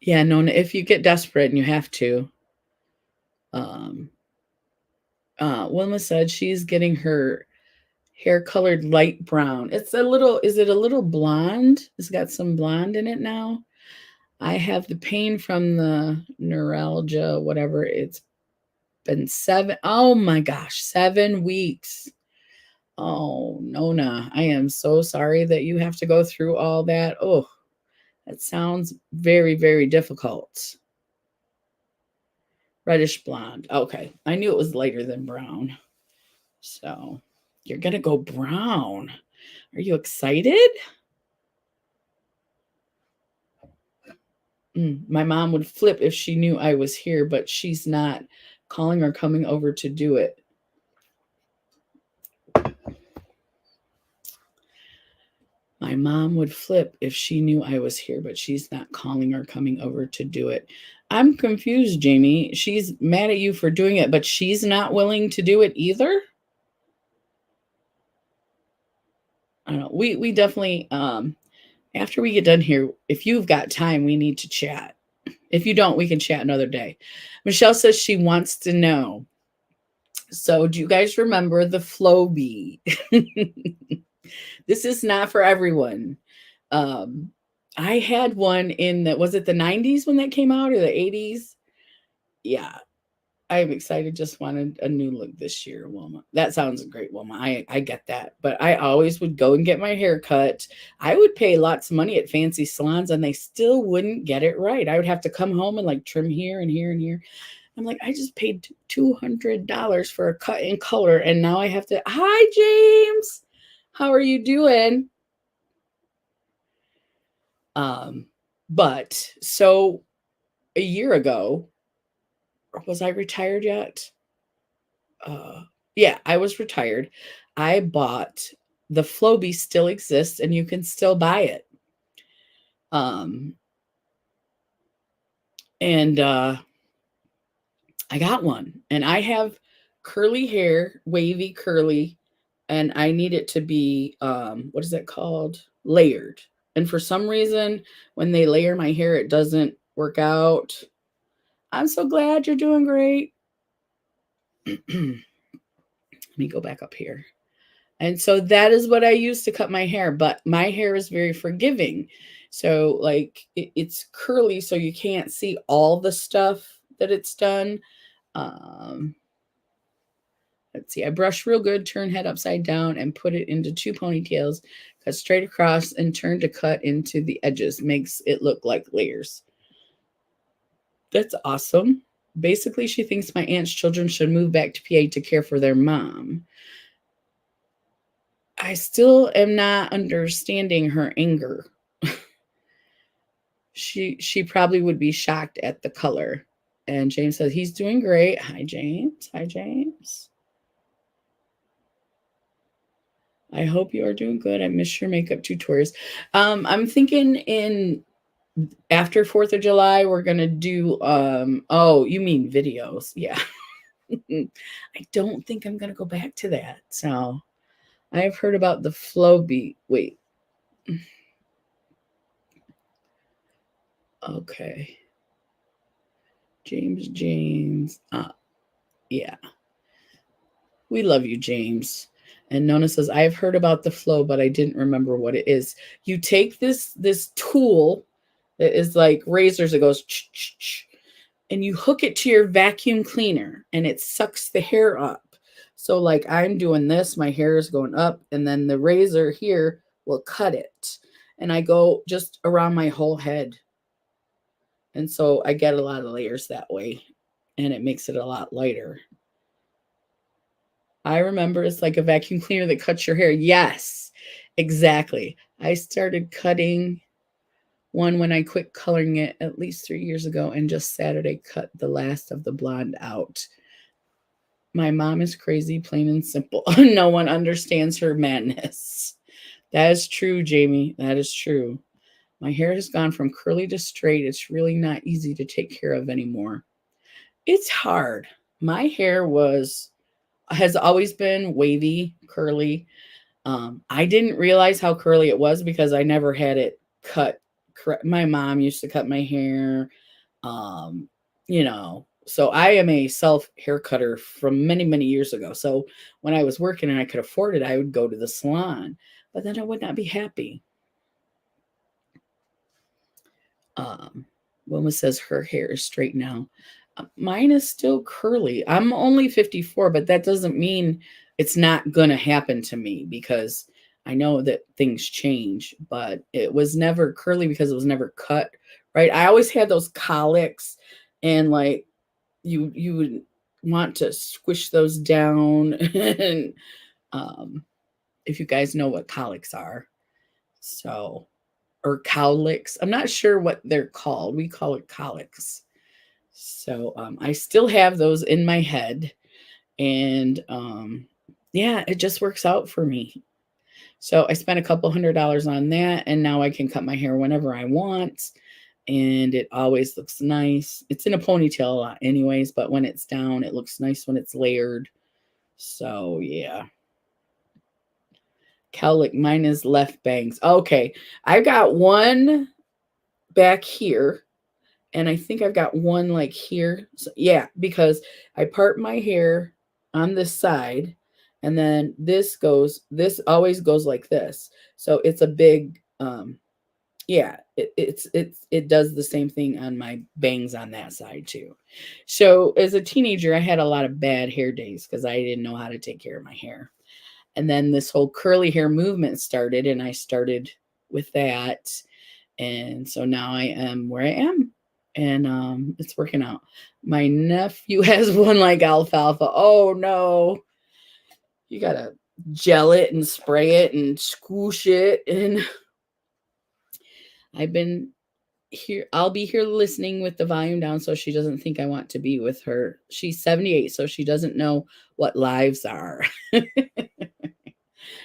Yeah, Nona, if you get desperate and you have to, um, Wilma said she's getting her hair colored light brown. Is it a little blonde? It's got some blonde in it now. I have the pain from the neuralgia, whatever. It's been oh my gosh, 7 weeks. Oh, Nona, I am so sorry that you have to go through all that. Oh, that sounds very, very difficult. Reddish blonde. Okay. I knew it was lighter than brown. So you're going to go brown. Are you excited? My mom would flip if she knew I was here, but she's not calling or coming over to do it. My mom would flip if she knew I was here, but she's not calling or coming over to do it. I'm confused, Jamie. She's mad at you for doing it, but she's not willing to do it either. I don't know. We definitely after we get done here, if you've got time, we need to chat. If you don't, we can chat another day. Michelle says she wants to know. So, do you guys remember the Flowbee? This is not for everyone. I had one was it the 90s when that came out or the 80s? Yeah. I'm excited. Just wanted a new look this year, Wilma. That sounds great, Wilma. I get that. But I always would go and get my hair cut. I would pay lots of money at fancy salons and they still wouldn't get it right. I would have to come home and like trim here and here and here. I'm like, I just paid $200 for a cut in color. And now I have to, hi, James. How are you doing? But so a year ago, was I retired yet? Yeah, I was retired. I bought the Flowbee still exists and you can still buy it. And I got one and I have curly hair, wavy curly, and I need it to be what is it called? Layered. And for some reason, when they layer my hair, it doesn't work out. I'm so glad you're doing great. Let me go back up here. And so that is what I use to cut my hair, but my hair is very forgiving. So like it's curly, so you can't see all the stuff that it's done. Let's see, I brush real good, turn head upside down and put it into 2 ponytails, cut straight across and turn to cut into the edges. Makes it look like layers. That's awesome. Basically, she thinks my aunt's children should move back to PA to care for their mom. I still am not understanding her anger. She probably would be shocked at the color. And James says he's doing great. Hi, James. Hi, James. I hope you are doing good. I miss your makeup tutorials. I'm thinking in after 4th of July, we're gonna do oh, you mean videos. Yeah. I don't think I'm gonna go back to that. So I've heard about the flow beat. Wait. Okay. James. Yeah. We love you, James. And Nona says, I've heard about the flow, but I didn't remember what it is. You take this tool that is like razors, it goes and you hook it to your vacuum cleaner and it sucks the hair up. So like I'm doing this, my hair is going up, and then the razor here will cut it. And I go just around my whole head. And so I get a lot of layers that way, and it makes it a lot lighter. I remember it's like a vacuum cleaner that cuts your hair. Yes, exactly. I started cutting one when I quit coloring it at least 3 years ago, and just Saturday cut the last of the blonde out. My mom is crazy, plain and simple. No one understands her madness. That is true, Jamie. That is true. My hair has gone from curly to straight. It's really not easy to take care of anymore. It's hard. My hair has always been wavy, curly. I didn't realize how curly it was because I never had it cut. My mom used to cut my hair. Um, so I am a self hair cutter from many, many years ago. So when I was working and I could afford it, I would go to the salon, but then I would not be happy. Wilma says her hair is straight now. Mine is still curly. I'm only 54, but that doesn't mean it's not going to happen to me, because I know that things change, but it was never curly because it was never cut, right? I always had those colics, and like you would want to squish those down. And if you guys know what colics are. So, or cowlicks. I'm not sure what they're called. We call it colics. So I still have those in my head, and yeah, it just works out for me. So I spent a couple $100 on that, and now I can cut my hair whenever I want, and it always looks nice. It's in a ponytail a lot anyways, but when it's down, it looks nice when it's layered. So yeah. Cowlick, mine is left bangs. Okay, I got one back here, and I think I've got one like here. So, yeah, because I part my hair on this side, and then this always goes like this. So it's a big, yeah, it does the same thing on my bangs on that side too. So as a teenager, I had a lot of bad hair days because I didn't know how to take care of my hair. And then this whole curly hair movement started, and I started with that. And so now I am where I am, and it's working out. My nephew has one like alfalfa. Oh no. You got to gel it and spray it and squish it, and I've been here. I'll be here listening with the volume down so she doesn't think I want to be with her. She's 78, so she doesn't know what lives are.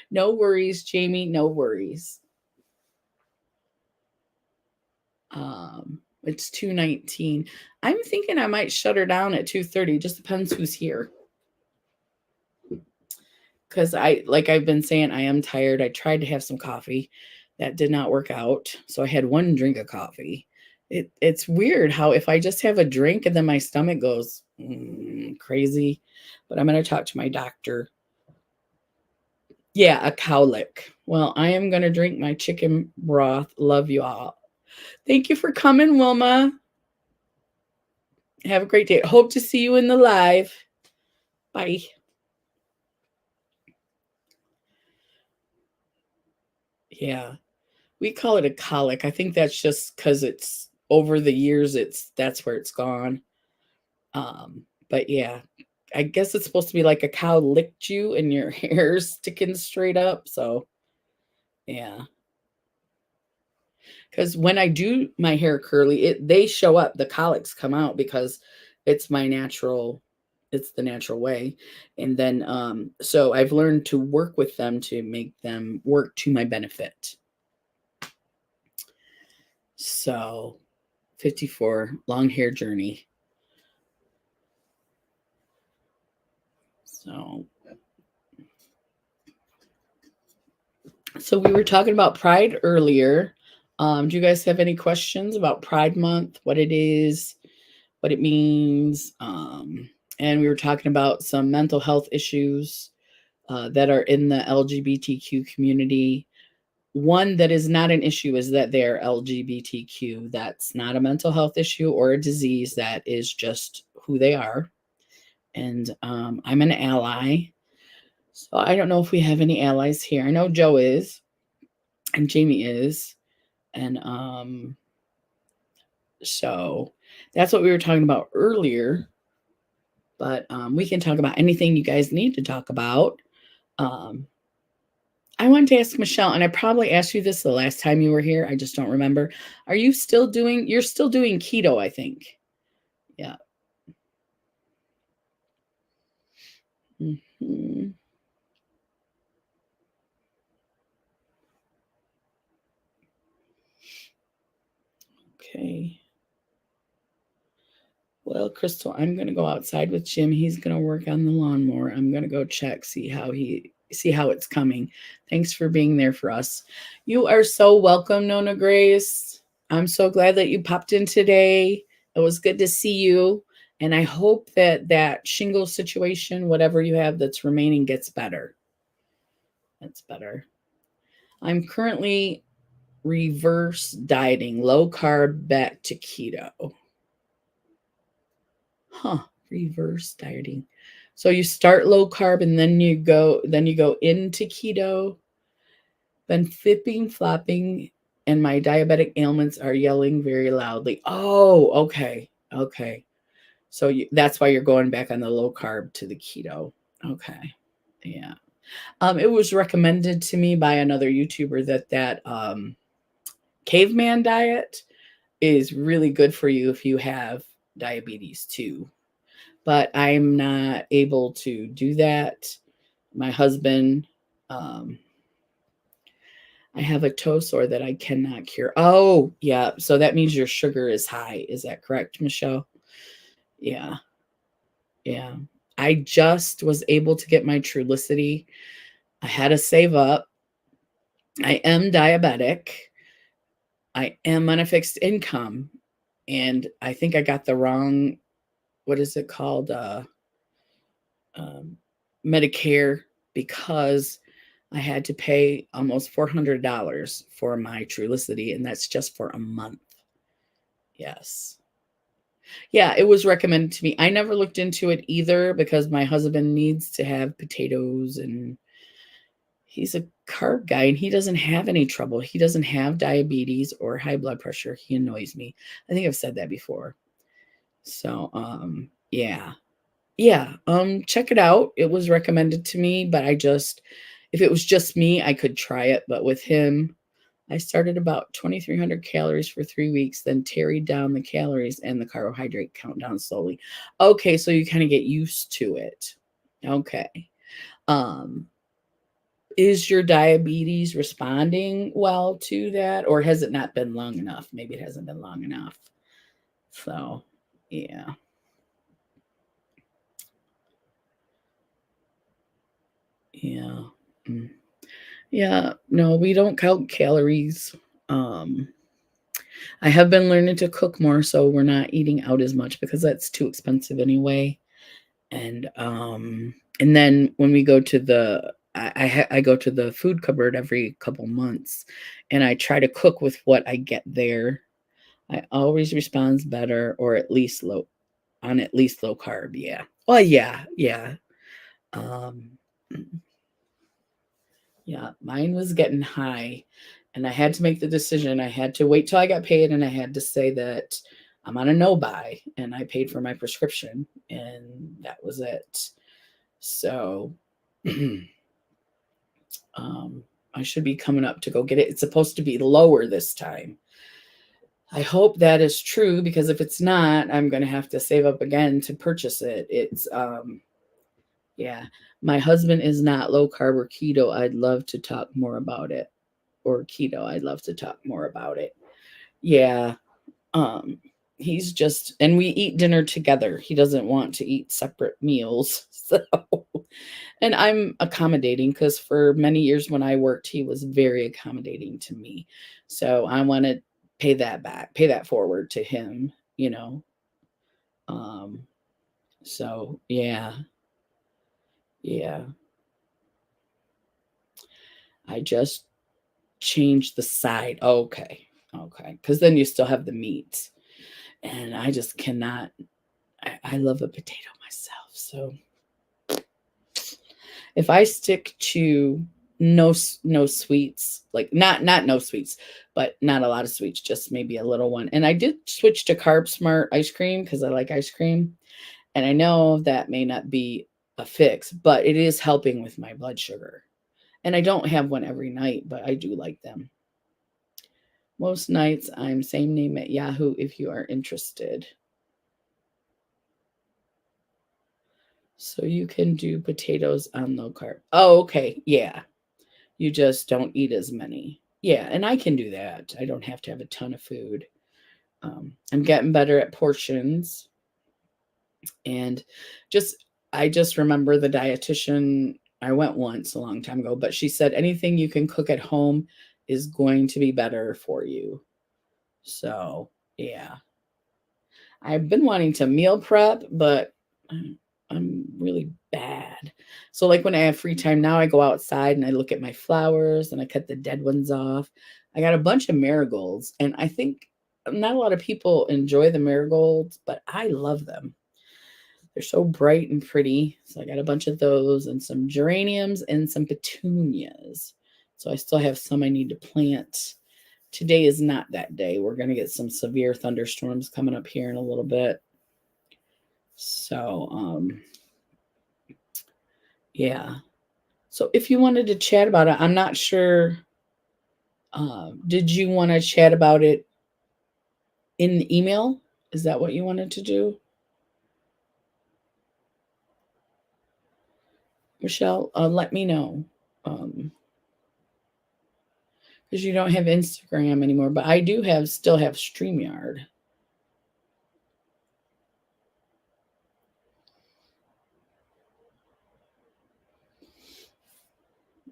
No worries, Jamie. No worries. It's 2:19. I'm thinking I might shut her down at 2:30. Just depends who's here. Because like I've been saying, I am tired. I tried to have some coffee. That did not work out. So I had one drink of coffee. It's weird how if I just have a drink and then my stomach goes crazy. But I'm going to talk to my doctor. Yeah, a cowlick. Well, I am going to drink my chicken broth. Love you all. Thank you for coming, Wilma. Have a great day. Hope to see you in the live. Bye. Yeah. We call it a colic. I think that's just because it's over the years, that's where it's gone. But yeah, I guess it's supposed to be like a cow licked you and your hair's sticking straight up. So yeah. Because when I do my hair curly, they show up, the colics come out because it's my natural, it's the natural way. And then so I've learned to work with them to make them work to my benefit. So 54, long hair journey. So we were talking about Pride earlier. Do you guys have any questions about Pride Month, what it is, what it means? And we were talking about some mental health issues that are in the LGBTQ community. One that is not an issue is that they're LGBTQ. That's not a mental health issue or a disease. That is just who they are. And I'm an ally. So I don't know if we have any allies here. I know Joe is, and Jamie is. And so that's what we were talking about earlier. But we can talk about anything you guys need to talk about. I wanted to ask Michelle, and I probably asked you this the last time you were here. I just don't remember. Are you still doing, you're still doing keto, I think. Yeah. Mm-hmm. Okay. Well, Crystal, I'm going to go outside with Jim. He's going to work on the lawnmower. I'm going to go check, see how it's coming. Thanks for being there for us. You are so welcome, Nona Grace. I'm so glad that you popped in today. It was good to see you. And I hope that shingle situation, whatever you have that's remaining, gets better. That's better. I'm currently reverse dieting, low carb back to keto. Reverse dieting. So you start low carb and then you go into keto. Then flipping, flopping, and my diabetic ailments are yelling very loudly. Oh, okay. Okay. So that's why you're going back on the low carb to the keto. Okay. Yeah. It was recommended to me by another YouTuber that caveman diet is really good for you if you have diabetes too. But I'm not able to do that. My husband, I have a toe sore that I cannot cure. Oh, yeah. So that means your sugar is high. Is that correct, Michelle? Yeah. Yeah. I just was able to get my Trulicity. I had to save up. I am diabetic. I am on a fixed income. And I think I got the wrong, what is it called? Medicare, because I had to pay almost $400 for my Trulicity, and that's just for a month. Yes. Yeah, it was recommended to me. I never looked into it either because my husband needs to have potatoes, and he's a carb guy and he doesn't have any trouble. He doesn't have diabetes or high blood pressure. He annoys me. I think I've said that before. So, yeah. Yeah, check it out. It was recommended to me, but if it was just me, I could try it, but with him, I started about 2,300 calories for 3 weeks, then tarried down the calories and the carbohydrate count down slowly. Okay, so you kind of get used to it. Okay. Is your diabetes responding well to that, or has it not been long enough? Maybe it hasn't been long enough. So, yeah. Yeah. Mm. Yeah, no, we don't count calories. I have been learning to cook more, so we're not eating out as much because that's too expensive anyway. And then when we go to I go to the food cupboard every couple months, and I try to cook with what I get there. I always responds better, or at least low carb. Yeah. Oh yeah, yeah. Um, yeah, mine was getting high, and I had to make the decision. I had to wait till I got paid, and I had to say that I'm on a no buy, and I paid for my prescription, and that was it. So, I should be coming up to go get it. It's supposed to be lower this time. I hope that is true, because if it's not, I'm going to have to save up again to purchase it. It's yeah. My husband is not low carb or keto. I'd love to talk more about it. Or keto. I'd love to talk more about it. Yeah. Um he's just, and we eat dinner together. He doesn't want to eat separate meals. So, and I'm accommodating, because for many years when I worked, he was very accommodating to me. So I want to pay that back, pay that forward to him, you know. Um so yeah, yeah. I just changed the side. Okay. Okay. Cuz then you still have the meat. And I just cannot, I love a potato myself. So if I stick to no sweets, like not no sweets, but not a lot of sweets, just maybe a little one. And I did switch to Carb Smart ice cream because I like ice cream, and I know that may not be a fix, but it is helping with my blood sugar. And I don't have one every night, but I do like them. Most nights I'm same name at Yahoo if you are interested. So you can do potatoes on low carb. Oh, okay. Yeah. You just don't eat as many. Yeah, and I can do that. I don't have to have a ton of food. I'm getting better at portions, and just I just remember the dietitian. I went once a long time ago, but she said anything you can cook at home is going to be better for you. So yeah, I've been wanting to meal prep, but I'm really bad. So like when I have free time now, I go outside and I look at my flowers and I cut the dead ones off. I got a bunch of marigolds, and I think not a lot of people enjoy the marigolds, but I love them. They're so bright and pretty. So I got a bunch of those and some geraniums and some petunias. So I still have some I need to plant. Today is not that day. We're going to get some severe thunderstorms coming up here in a little bit. So, yeah. So if you wanted to chat about it, I'm not sure. Did you want to chat about it in the email? Is that what you wanted to do? Michelle, let me know. Because you don't have Instagram anymore, but I do still have StreamYard.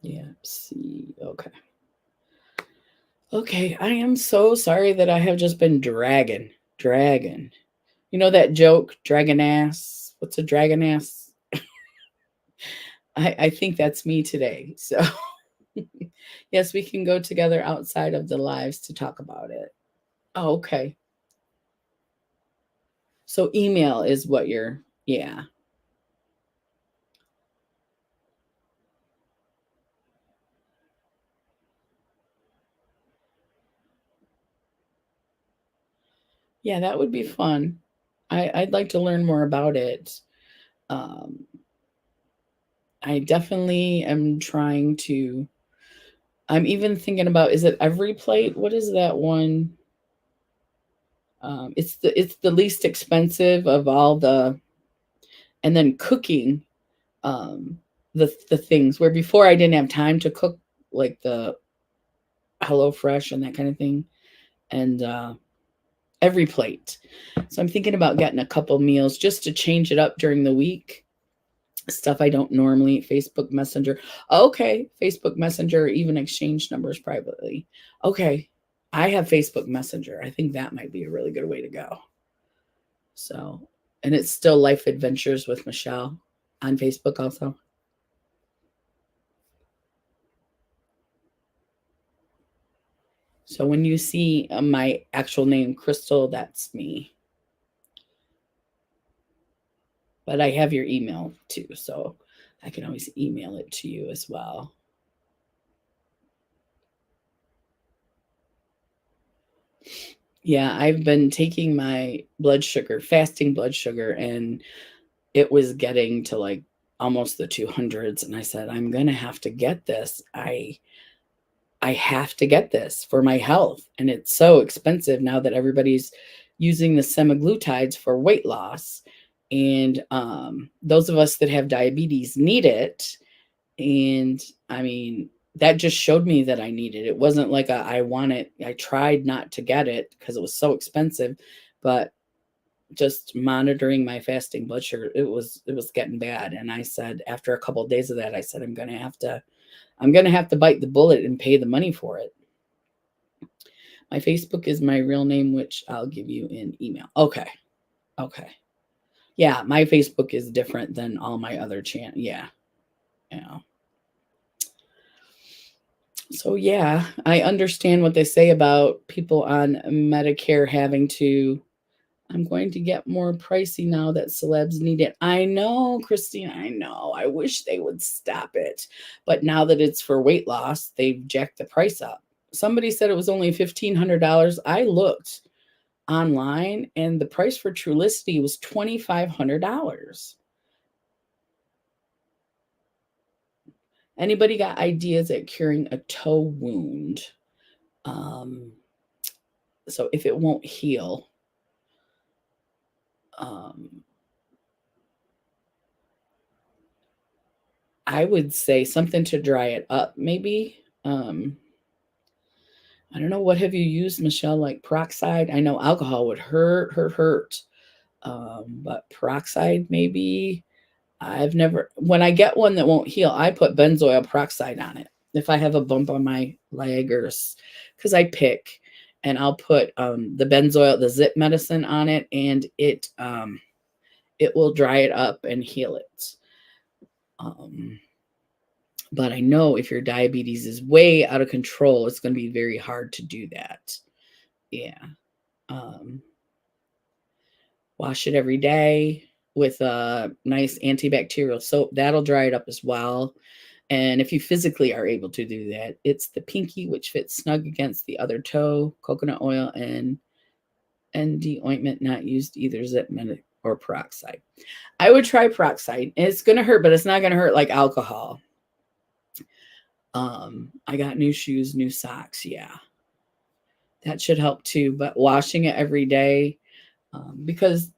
Yeah, see. Okay. Okay, I am so sorry that I have just been dragging. You know that joke, dragon ass? What's a dragon ass? I think that's me today. So, yes, we can go together outside of the lives to talk about it. Oh, okay. So, email is what you're, yeah. Yeah, that would be fun. I'd like to learn more about it. Um, I definitely am trying to. I'm even thinking about, is it Every Plate? What is that one? It's the least expensive of all the, and then cooking the things where before I didn't have time to cook, like the HelloFresh and that kind of thing, and Every Plate. So I'm thinking about getting a couple meals just to change it up during the week. Stuff I don't normally eat. Facebook Messenger. Okay, Facebook Messenger, even exchange numbers privately. Okay, I have Facebook Messenger. I think that might be a really good way to go. So, and it's still Life Adventures with Michelle on Facebook also. So when you see my actual name, Crystal, that's me. But I have your email too, so I can always email it to you as well. Yeah, I've been taking my blood sugar, fasting blood sugar, and it was getting to like almost the 200s. And I said, I'm going to have to get this. I have to get this for my health. And it's so expensive now that everybody's using the semaglutides for weight loss. And those of us that have diabetes need it. And I mean, that just showed me that I need it. It wasn't like I want it. I tried not to get it because it was so expensive, but just monitoring my fasting blood sugar, it was getting bad. And I said, after a couple of days of that, I said, I'm gonna have to bite the bullet and pay the money for it. My Facebook is my real name, which I'll give you in email. Okay. Okay. Yeah, my Facebook is different than all my other channels. Yeah. Yeah. So yeah, I understand what they say about people on Medicare having to. I'm going to get more pricey now that celebs need it. I know, Christine, I know. I wish they would stop it. But now that it's for weight loss, they've jacked the price up. Somebody said it was only $1,500. I looked online and the price for Trulicity was $2,500. Anybody got ideas at curing a toe wound? So if it won't heal, I would say something to dry it up, maybe. I don't know, what have you used, Michelle? Like peroxide? I know alcohol would hurt. But peroxide, maybe. When I get one that won't heal, I put benzoyl peroxide on it. If I have a bump on my leg or because I pick, and I'll put the benzoyl, the zip medicine on it, and it will dry it up and heal it. But I know if your diabetes is way out of control, it's going to be very hard to do that. Yeah. Wash it every day with a nice antibacterial soap. That'll dry it up as well. And if you physically are able to do that, it's the pinky, which fits snug against the other toe, coconut oil, and ND ointment, not used either zip or peroxide. I would try peroxide. It's going to hurt, but it's not going to hurt like alcohol. I got new shoes, new socks. Yeah, that should help too. But washing it every day, because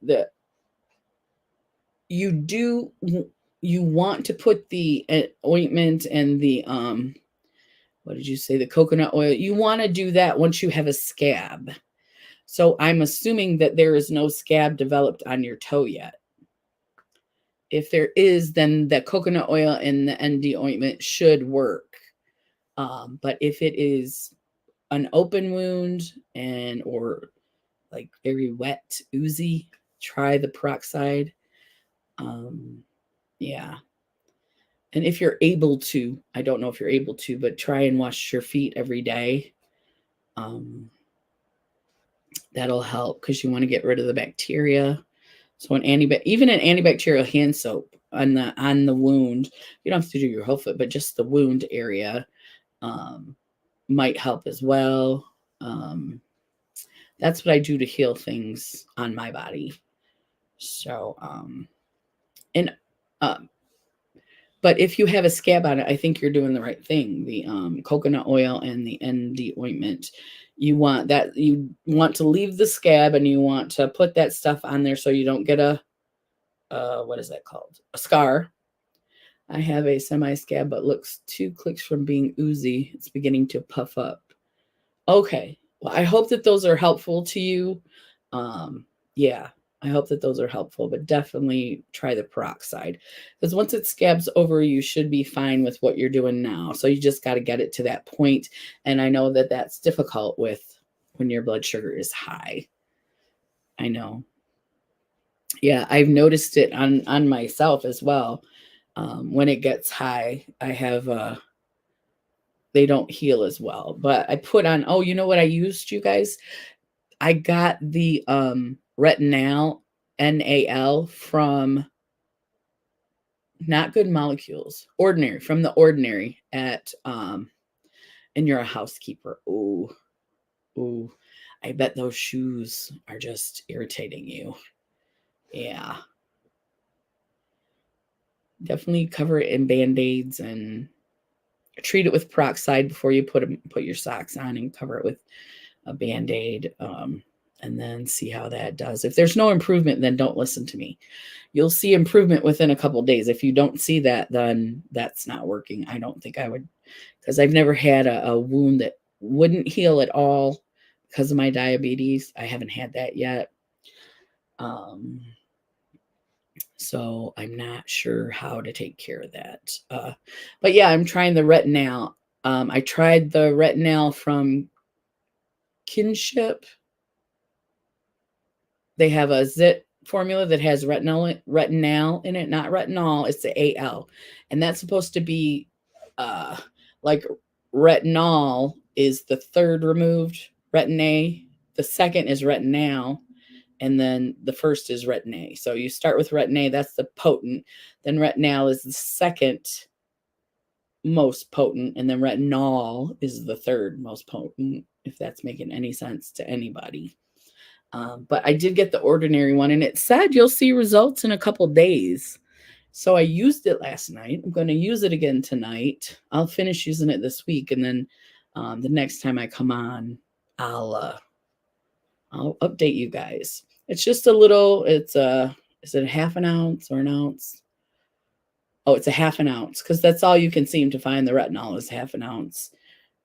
you want to put the ointment and the what did you say, the coconut oil, you want to do that once you have a scab. So I'm assuming that there is no scab developed on your toe yet. If there is, then the coconut oil and the ND ointment should work. But if it is an open wound or like very wet, oozy, try the peroxide. Yeah. And if you're able to, I don't know if you're able to, but try and wash your feet every day. That'll help because you want to get rid of the bacteria. So even an antibacterial hand soap on the wound, you don't have to do your whole foot, but just the wound area might help as well. That's what I do to heal things on my body. So, but if you have a scab on it, I think you're doing the right thing. The coconut oil and the ND ointment, you want to leave the scab and you want to put that stuff on there so you don't get what is that called? A scar. I have a semi-scab, but looks 2 clicks from being oozy. It's beginning to puff up. Okay. Well, I hope that those are helpful to you. Yeah, I hope that those are helpful, but definitely try the peroxide because once it scabs over, you should be fine with what you're doing now. So you just got to get it to that point. And I know that that's difficult when your blood sugar is high. I know. Yeah, I've noticed it on myself as well. When it gets high, I have they don't heal as well. But I put on, oh, you know what I used, you guys? I got the Retinal, NAL, from Not Good Molecules, from the Ordinary at and you're a housekeeper. Ooh, I bet those shoes are just irritating you. Yeah. Definitely cover it in Band-Aids and treat it with peroxide before you put your socks on, and cover it with a Band-Aid, and then see how that does. If there's no improvement, then don't listen to me. You'll see improvement within a couple days. If you don't see that, then that's not working. I don't think I would, because I've never had a wound that wouldn't heal at all because of my diabetes. I haven't had that yet. So I'm not sure how to take care of that. But yeah, I'm trying the Retinal. I tried the Retinal from Kinship. They have a Zit formula that has retinal in it, not retinol. It's the AL, and that's supposed to be like retinol is the third removed retin-A. The second is retinal, and then the first is retin-A. So you start with retin-A, that's the potent. Then retinal is the second most potent, and then retinol is the third most potent, if that's making any sense to anybody. But I did get the ordinary one, and it said you'll see results in a couple days. So I used it last night. I'm going to use it again tonight. I'll finish using it this week, and then the next time I come on, I'll update you guys. It's just a little. It's is it a half an ounce or an ounce? Oh, it's a half an ounce, because that's all you can seem to find. The retinol is half an ounce.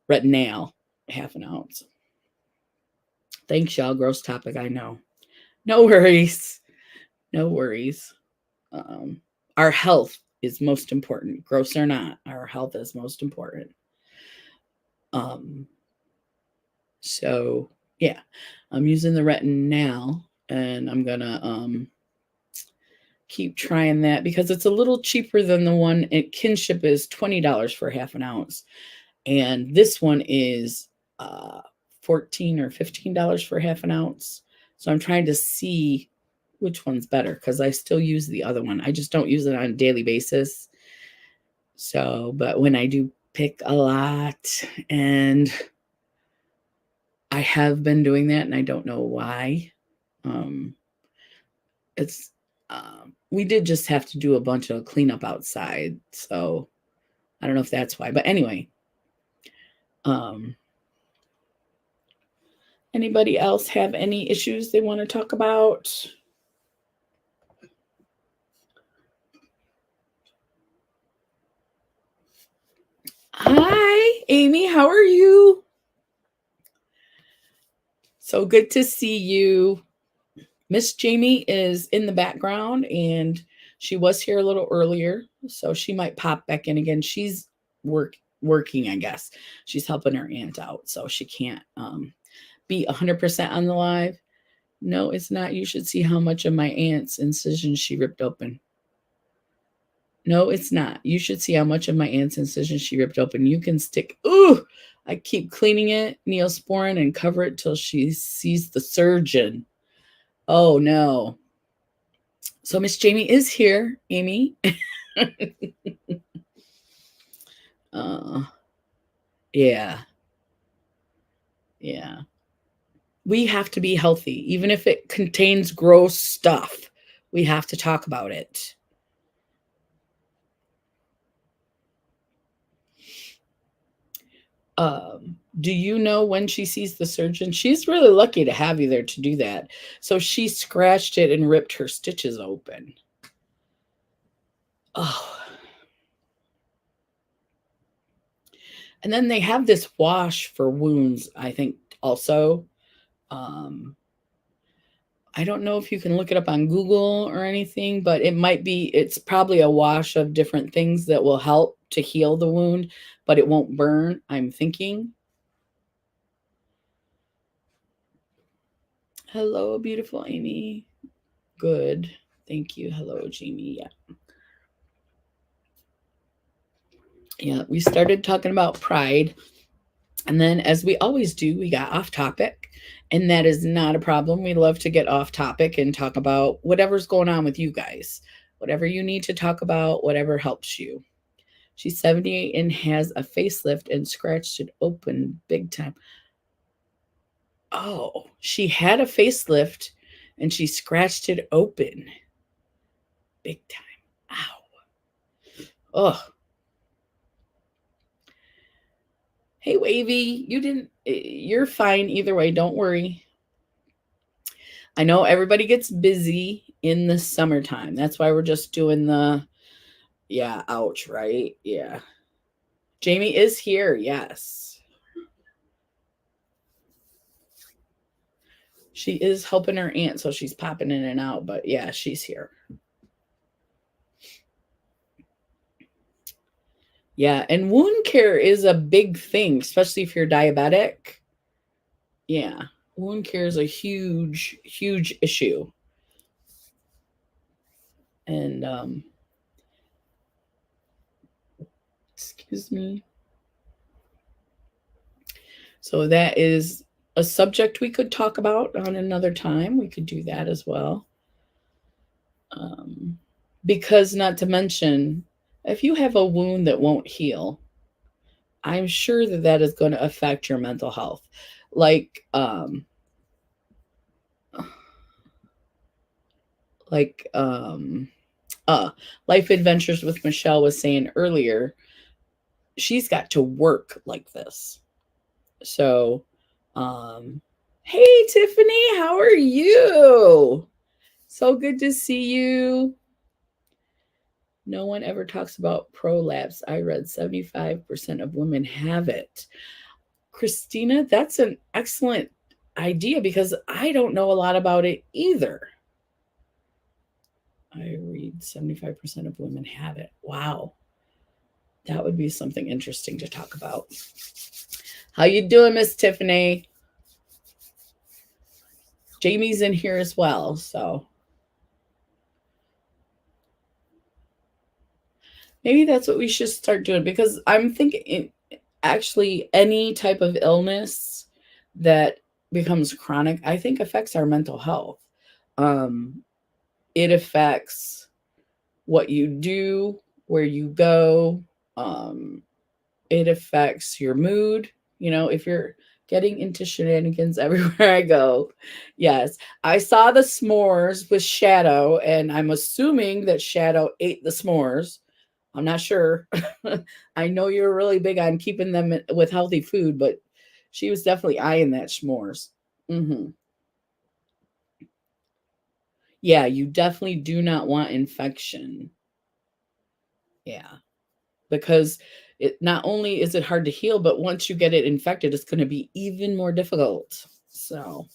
Retinal, half an ounce. Thanks, y'all. Gross topic, I know. No worries. No worries. Our health is most important. Gross or not, our health is most important. So yeah, I'm using the Retinal, and I'm gonna keep trying that because it's a little cheaper than the one at Kinship. Is $20 for half an ounce, and this one is $14 or $15 for half an ounce. So I'm trying to see which one's better, because I still use the other one. I just don't use it on a daily basis. So, but when I do pick a lot, and I have been doing that, and I don't know why. It's we did just have to do a bunch of cleanup outside, so I don't know if that's why. But anyway, anybody else have any issues they want to talk about? Hi, Amy. How are you? So good to see you. Miss Jamie is in the background, and she was here a little earlier, so she might pop back in again. She's working, I guess. She's helping her aunt out, so she can't be 100% on the live. No, it's not. You should see how much of my aunt's incision she ripped open. No, it's not. You should see how much of my aunt's incision she ripped open. You can stick. Ooh, I keep cleaning it, Neosporin, and cover it till she sees the surgeon. Oh no. So Miss Jamie is here, Amy. Yeah. Yeah. We have to be healthy, even if it contains gross stuff. We have to talk about it. Do you know when she sees the surgeon? She's really lucky to have you there to do that. So she scratched it and ripped her stitches open. Oh. And then they have this wash for wounds, I think, also. I don't know if you can look it up on Google or anything, but it's probably a wash of different things that will help to heal the wound, but it won't burn, I'm thinking. Hello, beautiful Amy. Good. Thank you. Hello, Jamie. Yeah. Yeah, we started talking about pride. And then, as we always do, we got off topic. And that is not a problem. We love to get off topic and talk about whatever's going on with you guys. Whatever you need to talk about, whatever helps you. She's 78 and has a facelift and scratched it open big time. Oh, she had a facelift and she scratched it open big time. Ow. Oh. Hey, Wavy, you're fine either way. Don't worry. I know everybody gets busy in the summertime. That's why we're just doing yeah, ouch, right? Yeah. Jamie is here. Yes. She is helping her aunt, so she's popping in and out, but yeah, she's here. Yeah, and wound care is a big thing, especially if you're diabetic. Yeah, wound care is a huge, huge issue. And excuse me. So that is a subject we could talk about on another time. We could do that as well. Because not to mention, if you have a wound that won't heal, I'm sure that that is going to affect your mental health. Like, like Life Adventures with Michelle was saying earlier, she's got to work like this. So, hey Tiffany, how are you? So good to see you. No one ever talks about prolapse. I read 75% of women have it. Christina, that's an excellent idea because I don't know a lot about it either. I read 75% of women have it. Wow. That would be something interesting to talk about. How you doing, Miss Tiffany? Jamie's in here as well, so maybe that's what we should start doing because I'm thinking actually any type of illness that becomes chronic, I think affects our mental health. It affects what you do, where you go. It affects your mood. You know, if you're getting into shenanigans everywhere I go. Yes, I saw the s'mores with Shadow, and I'm assuming that Shadow ate the s'mores. I'm not sure. I know you're really big on keeping them with healthy food, but she was definitely eyeing that s'mores. Hmm. Yeah, you definitely do not want infection. Yeah, because it not only is it hard to heal, but once you get it infected, it's going to be even more difficult. So,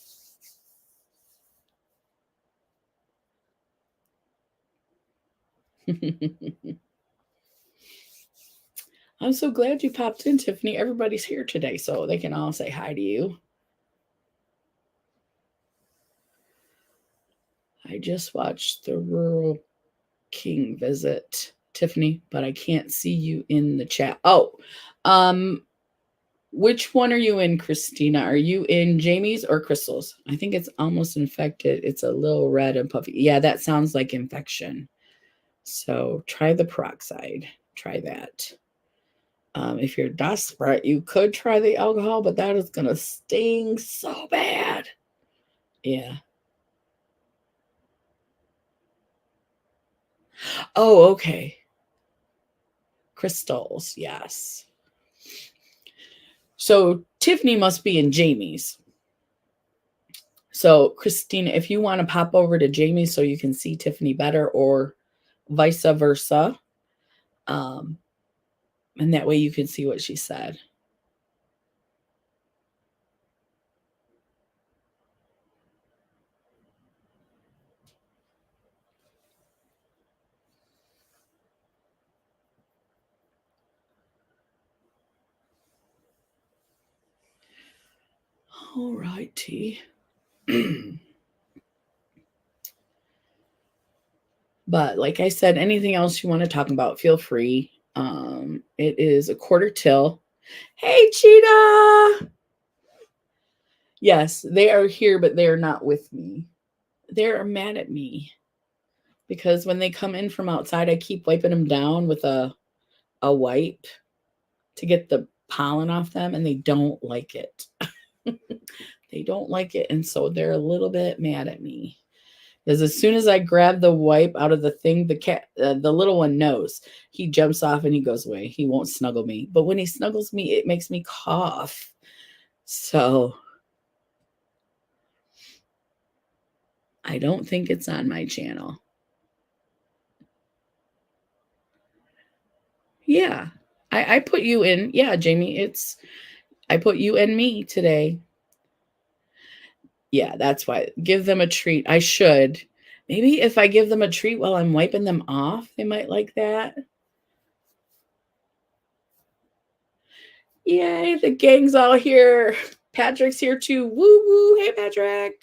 I'm so glad you popped in, Tiffany. Everybody's here today, so they can all say hi to you. I just watched the Rural King visit, Tiffany, but I can't see you in the chat. Oh, um, which one are you in, Christina? Are you in Jamie's or Crystal's? I think it's almost infected. It's a little red and puffy. Yeah, that sounds like infection. So try the peroxide. Try that. If you're desperate, you could try the alcohol, but that is going to sting so bad. Yeah. Oh, okay. Crystals. Yes. So Tiffany must be in Jamie's. So, Christina, if you want to pop over to Jamie so you can see Tiffany better or vice versa, um, and that way you can see what she said. All righty. But like I said, anything else you want to talk about, feel free. It is a quarter till. Hey, Cheetah! Yes, they are here, but they are not with me. They're mad at me because when they come in from outside, I keep wiping them down with a wipe to get the pollen off them, and they don't like it. They don't like it, and so they're a little bit mad at me Because as soon as I grab the wipe out of the thing, the cat, the little one knows. He jumps off and he goes away. He won't snuggle me. But when he snuggles me, it makes me cough. So I don't think it's on my channel. Yeah, I put you in. Yeah, Jamie, I put you and me today. Yeah, that's why. Give them a treat. I should. Maybe if I give them a treat while I'm wiping them off, they might like that. Yay, the gang's all here. Patrick's here too. Woo woo. Hey, Patrick.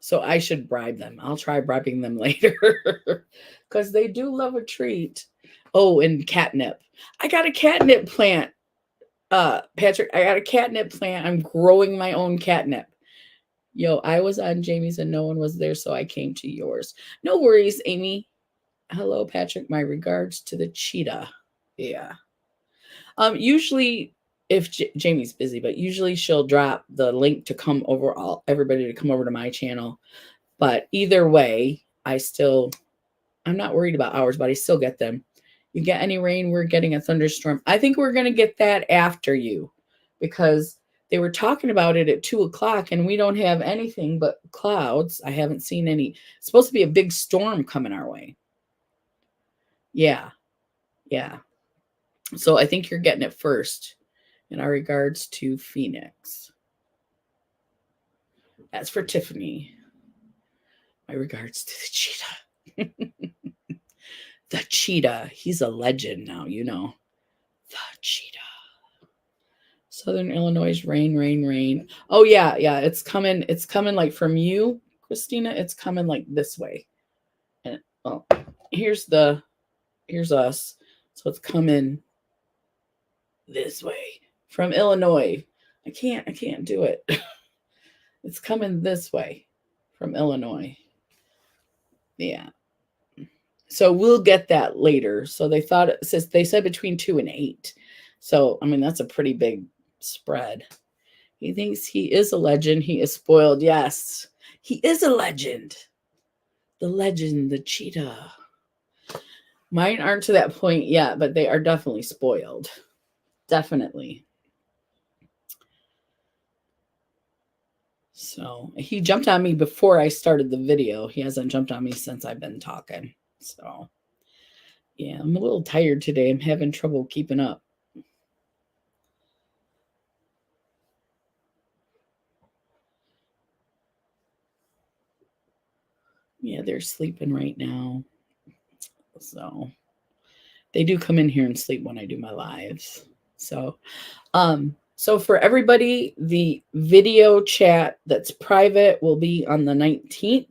So I should bribe them. I'll try bribing them later because they do love a treat. Oh, and catnip. I got a catnip plant. Patrick, I got a catnip plant. I'm growing my own catnip. Yo, I was on Jamie's and no one was there, so I came to yours. No worries, Amy. Hello, Patrick. My regards to the cheetah. Yeah. Usually, if Jamie's busy, but usually she'll drop the link to come over, everybody to come over to my channel. But either way, I'm not worried about hours, but I still get them. You get any rain? We're getting a thunderstorm. I think we're going to get that after you because they were talking about it at 2:00 and we don't have anything but clouds. I haven't seen any. It's supposed to be a big storm coming our way. Yeah. Yeah. So I think you're getting it first in our regards to Phoenix. That's for Tiffany. My regards to the cheetah. The cheetah. He's a legend now, you know. The cheetah. Southern Illinois, rain, rain, rain. Oh, yeah, yeah. It's coming. It's coming like from you, Christina. It's coming like this way. And oh, here's us. So it's coming this way from Illinois. I can't do it. It's coming this way from Illinois. Yeah. So we'll get that later. So they said between 2 and 8. So, I mean, that's a pretty big spread. He thinks he is a legend. He is spoiled. Yes, he is a legend. The legend, the cheetah. Mine aren't to that point yet, but they are definitely spoiled. Definitely. So he jumped on me before I started the video. He hasn't jumped on me since I've been talking. So yeah, I'm a little tired today. I'm having trouble keeping up. Yeah, they're sleeping right now. So they do come in here and sleep when I do my lives. So for everybody, the video chat that's private will be on the 19th.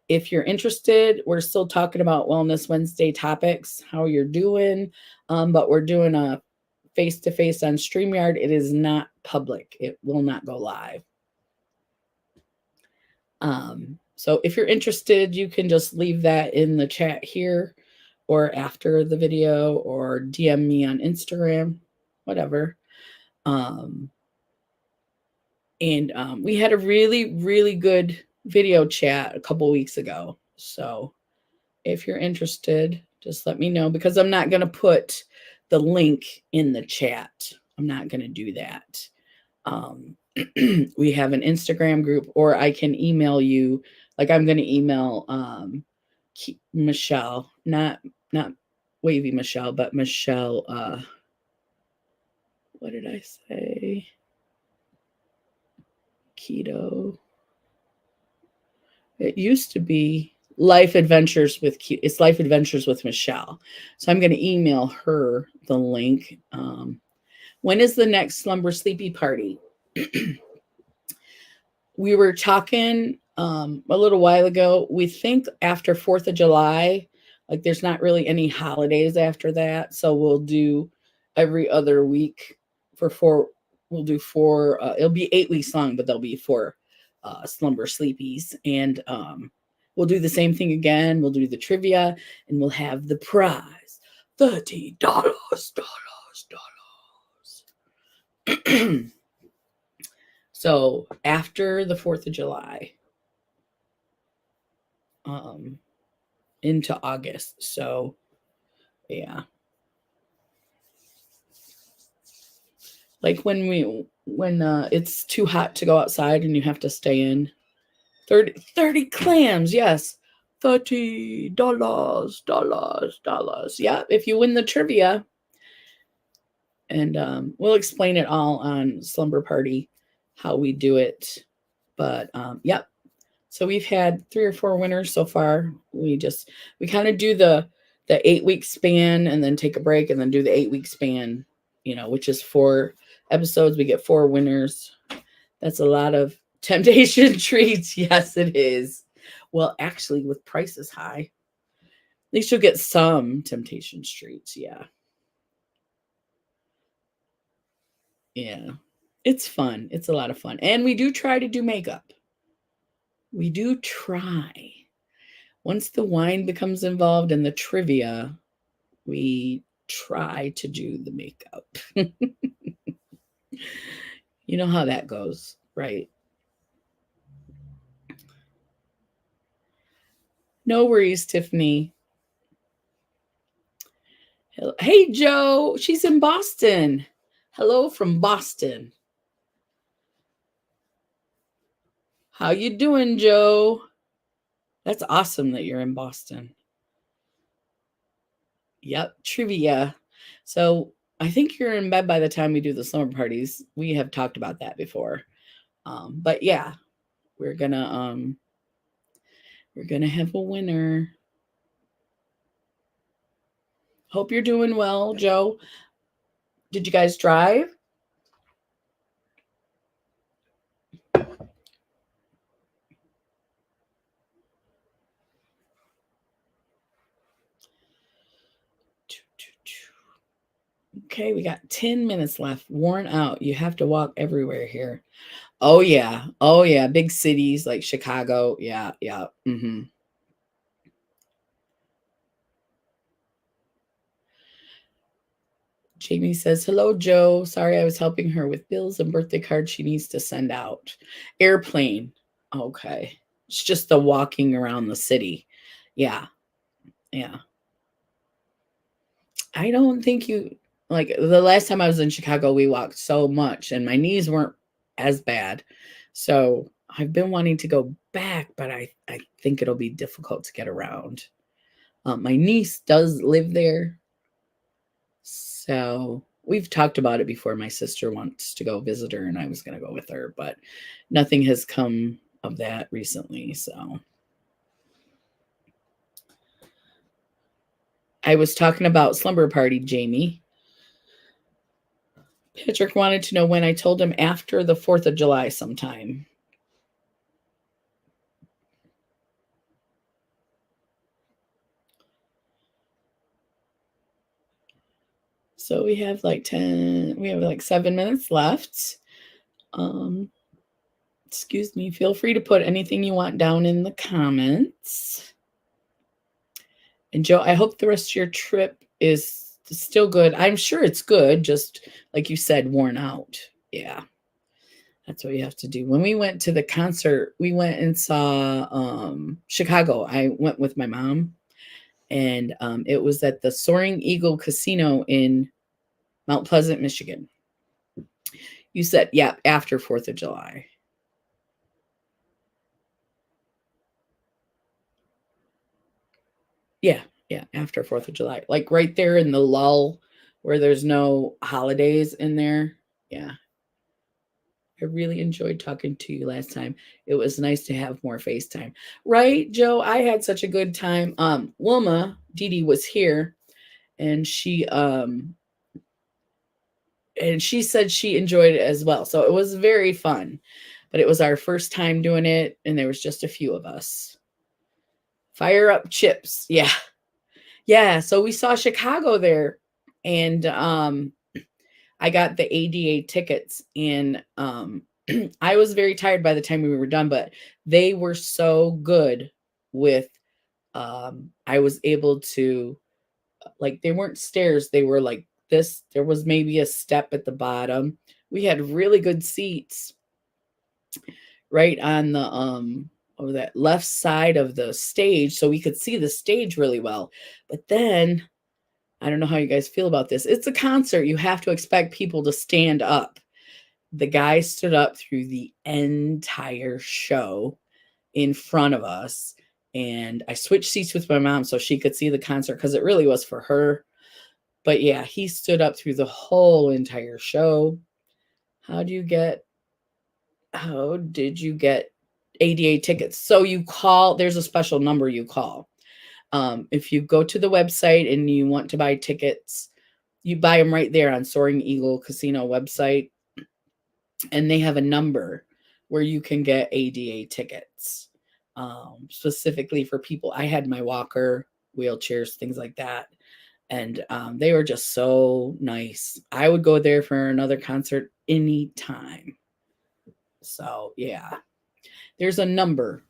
If you're interested, we're still talking about Wellness Wednesday topics, how you're doing. But we're doing a face-to-face on StreamYard. It is not public. It will not go live. So if you're interested, you can just leave that in the chat here or after the video or DM me on Instagram, whatever. We had a really, really good video chat a couple weeks ago. So if you're interested, just let me know because I'm not going to put the link in the chat. I'm not going to do that. We have an Instagram group or I can email you. Like I'm going to email Michelle, not Wavy Michelle, but Michelle. What did I say? Keto. It used to be Life Adventures with it's Life Adventures with Michelle. So I'm going to email her the link. When is the next Slumber Sleepy party? We were talking a little while ago. We think after 4th of July, like there's not really any holidays after that. So we'll do every other week for 4. We'll do 4. It'll be 8 weeks long, but there'll be 4 Slumber Sleepies. And we'll do the same thing again. We'll do the trivia and we'll have the prize. $30. So after the 4th of July, into August. So yeah. Like when it's too hot to go outside and you have to stay in. 30 clams, yes. $30. Yeah, if you win the trivia. And we'll explain it all on Slumber Party, how we do it. But yep. So we've had 3 or 4 winners so far. We kind of do the 8-week span and then take a break and then do the 8-week span, which is 4 episodes. We get 4 winners. That's a lot of temptation treats. Yes, it is. Well, actually, with prices high, at least you'll get some temptation treats. Yeah. Yeah. It's fun. It's a lot of fun. And we do try to do makeup. We do try. Once the wine becomes involved in the trivia, we try to do the makeup. You know how that goes, right? No worries, Tiffany. Hey, Joe. She's in Boston. Hello from Boston. How you doing, Joe? That's awesome that you're in Boston. Yep, trivia. So I think you're in bed by the time we do the slumber parties. We have talked about that before. But yeah, we're gonna have a winner. Hope you're doing well, Joe. Did you guys drive? Okay, we got 10 minutes left. Worn out. You have to walk everywhere here. Oh yeah. Oh yeah. Big cities like Chicago. Yeah, yeah. Jamie says, hello, Joe. Sorry, I was helping her with bills and birthday cards she needs to send out. Airplane. Okay. It's just the walking around the city. Yeah. Yeah. I don't think like the last time I was in Chicago, we walked so much and my knees weren't as bad. So I've been wanting to go back, but I think it'll be difficult to get around. My niece does live there. So we've talked about it before. My sister wants to go visit her and I was going to go with her, but nothing has come of that recently. So I was talking about Slumber Party, Jamie. Patrick wanted to know when. I told him after the 4th of July sometime. So we have like 7 minutes left. Excuse me. Feel free to put anything you want down in the comments. And Joe, I hope the rest of your trip is still good. I'm sure it's good. Just like you said, worn out. Yeah. That's what you have to do. When we went to the concert, we went and saw Chicago. I went with my mom, and it was at the Soaring Eagle Casino in Mount Pleasant, Michigan. You said, yeah, after 4th of July. Yeah, yeah, after 4th of July. Like right there in the lull where there's no holidays in there. Yeah. I really enjoyed talking to you last time. It was nice to have more FaceTime. Right, Joe? I had such a good time. Wilma, Dee was here and she said she enjoyed it as well. So it was very fun. But it was our first time doing it and there was just a few of us. Fire up chips. Yeah. Yeah, so we saw Chicago there and I got the ADA tickets and I was very tired by the time we were done, but they were so good with I was able to like they weren't stairs, they were like this. There was maybe a step at the bottom. We had really good seats right on the that left side of the stage, so we could see the stage really well. But then I don't know how you guys feel about this. It's a concert. You have to expect people to stand up. The guy stood up through the entire show in front of us. And I switched seats with my mom so she could see the concert because it really was for her. But yeah, he stood up through the whole entire show. How do you get how did you get ADA tickets? So you call, there's a special number you call. If you go to the website and you want to buy tickets, you buy them right there on Soaring Eagle Casino website, and they have a number where you can get ADA tickets, specifically for people. I had my walker, wheelchairs, things like that, and they were just so nice. I would go there for another concert anytime. So yeah, there's a number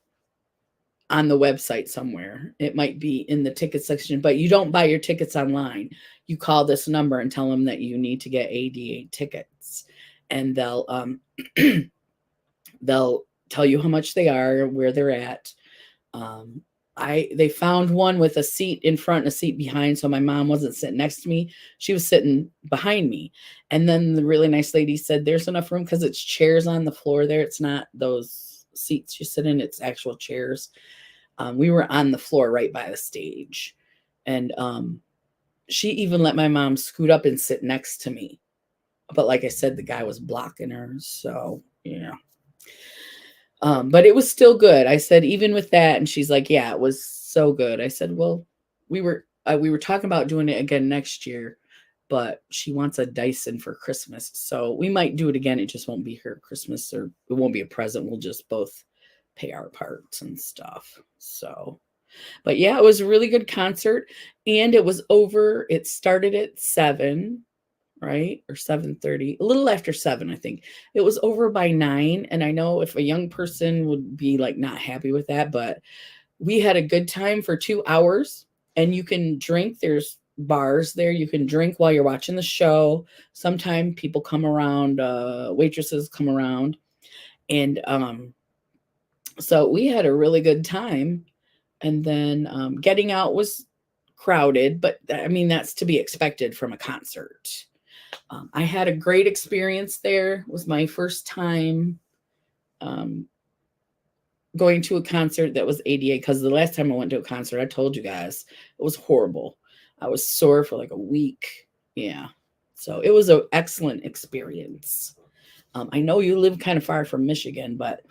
on the website somewhere. It might be in the ticket section, but you don't buy your tickets online. You call this number and tell them that you need to get ADA tickets, and they'll tell you how much they are, where they're at. Um, they found one with a seat in front and a seat behind, so my mom wasn't sitting next to me. She was sitting behind me. And then the really nice lady said, "There's enough room because it's chairs on the floor there. It's not those seats you sit in; it's actual chairs." We were on the floor right by the stage, and she even let my mom scoot up and sit next to me. But like I said, the guy was blocking her, so yeah. But it was still good. I said, even with that, and she's like, "Yeah, it was so good." I said, "Well, we were talking about doing it again next year, but she wants a Dyson for Christmas, so we might do it again. It just won't be her Christmas, or it won't be a present. We'll just both pay our parts and stuff." So, but yeah, it was a really good concert, and it was over. It started at 7, right? Or 7:30, a little after 7, I think. It was over by 9, and I know if a young person would be, like, not happy with that, but we had a good time for 2 hours, and you can drink. There's bars there. You can drink while you're watching the show. Sometimes people come around, waitresses come around, and, so we had a really good time, and then, getting out was crowded, but, I mean, that's to be expected from a concert. I had a great experience there. It was my first time um, going to a concert that was ADA, because the last time I went to a concert, I told you guys, it was horrible. I was sore for like a week. Yeah. So it was an excellent experience. I know you live kind of far from Michigan, but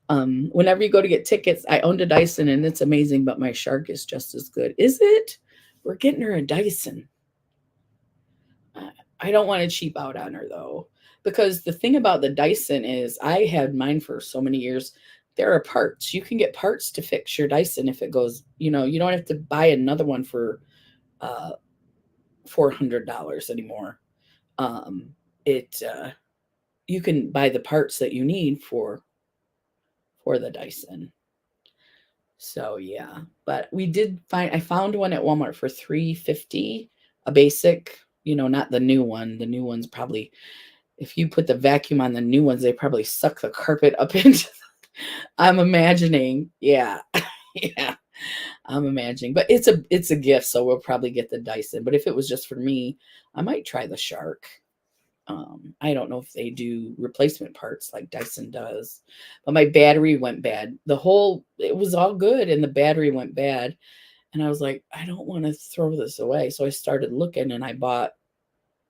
whenever you go to get tickets, I owned a Dyson and it's amazing, but my Shark is just as good. Is it? We're getting her a Dyson. I don't want to cheap out on her though, because the thing about the Dyson is I had mine for so many years. There are parts. You can get parts to fix your Dyson if it goes, you don't have to buy another one for uh $400 anymore. It You can buy the parts that you need for the Dyson. So yeah, but I found one at Walmart for $3.50, a basic, not the new one. The new one's probably, if you put the vacuum on the new ones, they probably suck the carpet up into. I'm imagining, yeah, yeah, I'm imagining, but it's a gift, so we'll probably get the Dyson. But if it was just for me, I might try the Shark. I don't know if they do replacement parts like Dyson does, but my battery went bad. It was all good, and the battery went bad. And I was like, I don't want to throw this away. So I started looking, and I bought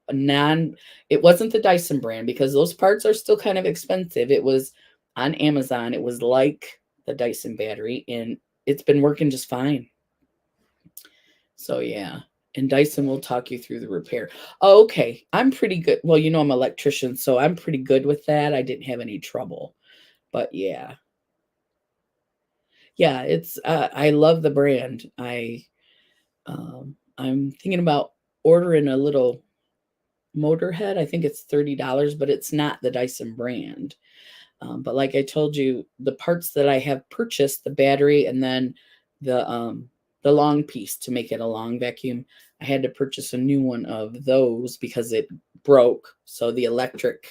it wasn't the Dyson brand, because those parts are still kind of expensive. It was on Amazon. It was like the Dyson battery, and it's been working just fine. So yeah, and Dyson will talk you through the repair. Oh, okay, I'm pretty good. Well, I'm an electrician, so I'm pretty good with that. I didn't have any trouble. But yeah. Yeah, I love the brand. I'm thinking about ordering a little motor head. I think it's $30, but it's not the Dyson brand. But like I told you, the parts that I have purchased, the battery, and then the long piece to make it a long vacuum, I had to purchase a new one of those because it broke. So the electric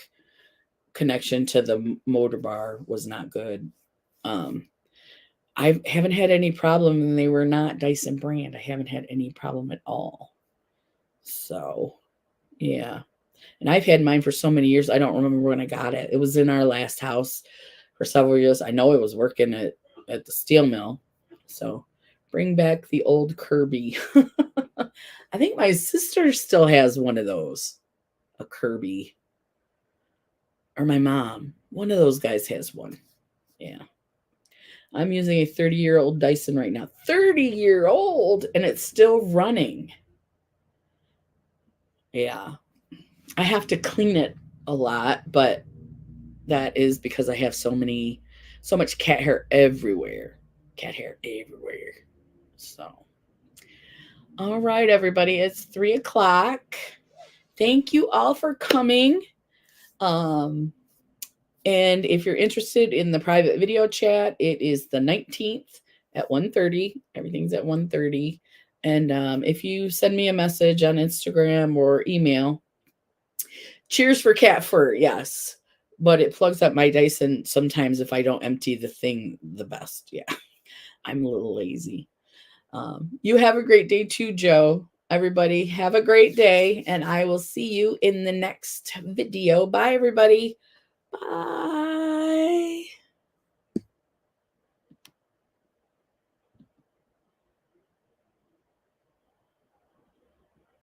connection to the motor bar was not good. I haven't had any problem, and they were not Dyson brand. I haven't had any problem at all. So, yeah. And I've had mine for so many years. I don't remember when I got it. It was in our last house for several years. I know it was working at the steel mill. So, bring back the old Kirby. I think my sister still has one of those, a Kirby. Or my mom. One of those guys has one. Yeah. I'm using a 30-year-old Dyson right now. 30-year-old, and it's still running. Yeah. I have to clean it a lot, but that is because I have so much cat hair everywhere. Cat hair everywhere. So, all right, everybody, it's 3:00. Thank you all for coming. And if you're interested in the private video chat, it is the 19th at 1:30. Everything's at 1:30. And if you send me a message on Instagram or email, cheers for cat fur, yes. But it plugs up my Dyson sometimes if I don't empty the thing the best. Yeah, I'm a little lazy. You have a great day too, Joe. Everybody, have a great day, and I will see you in the next video. Bye, everybody. Bye.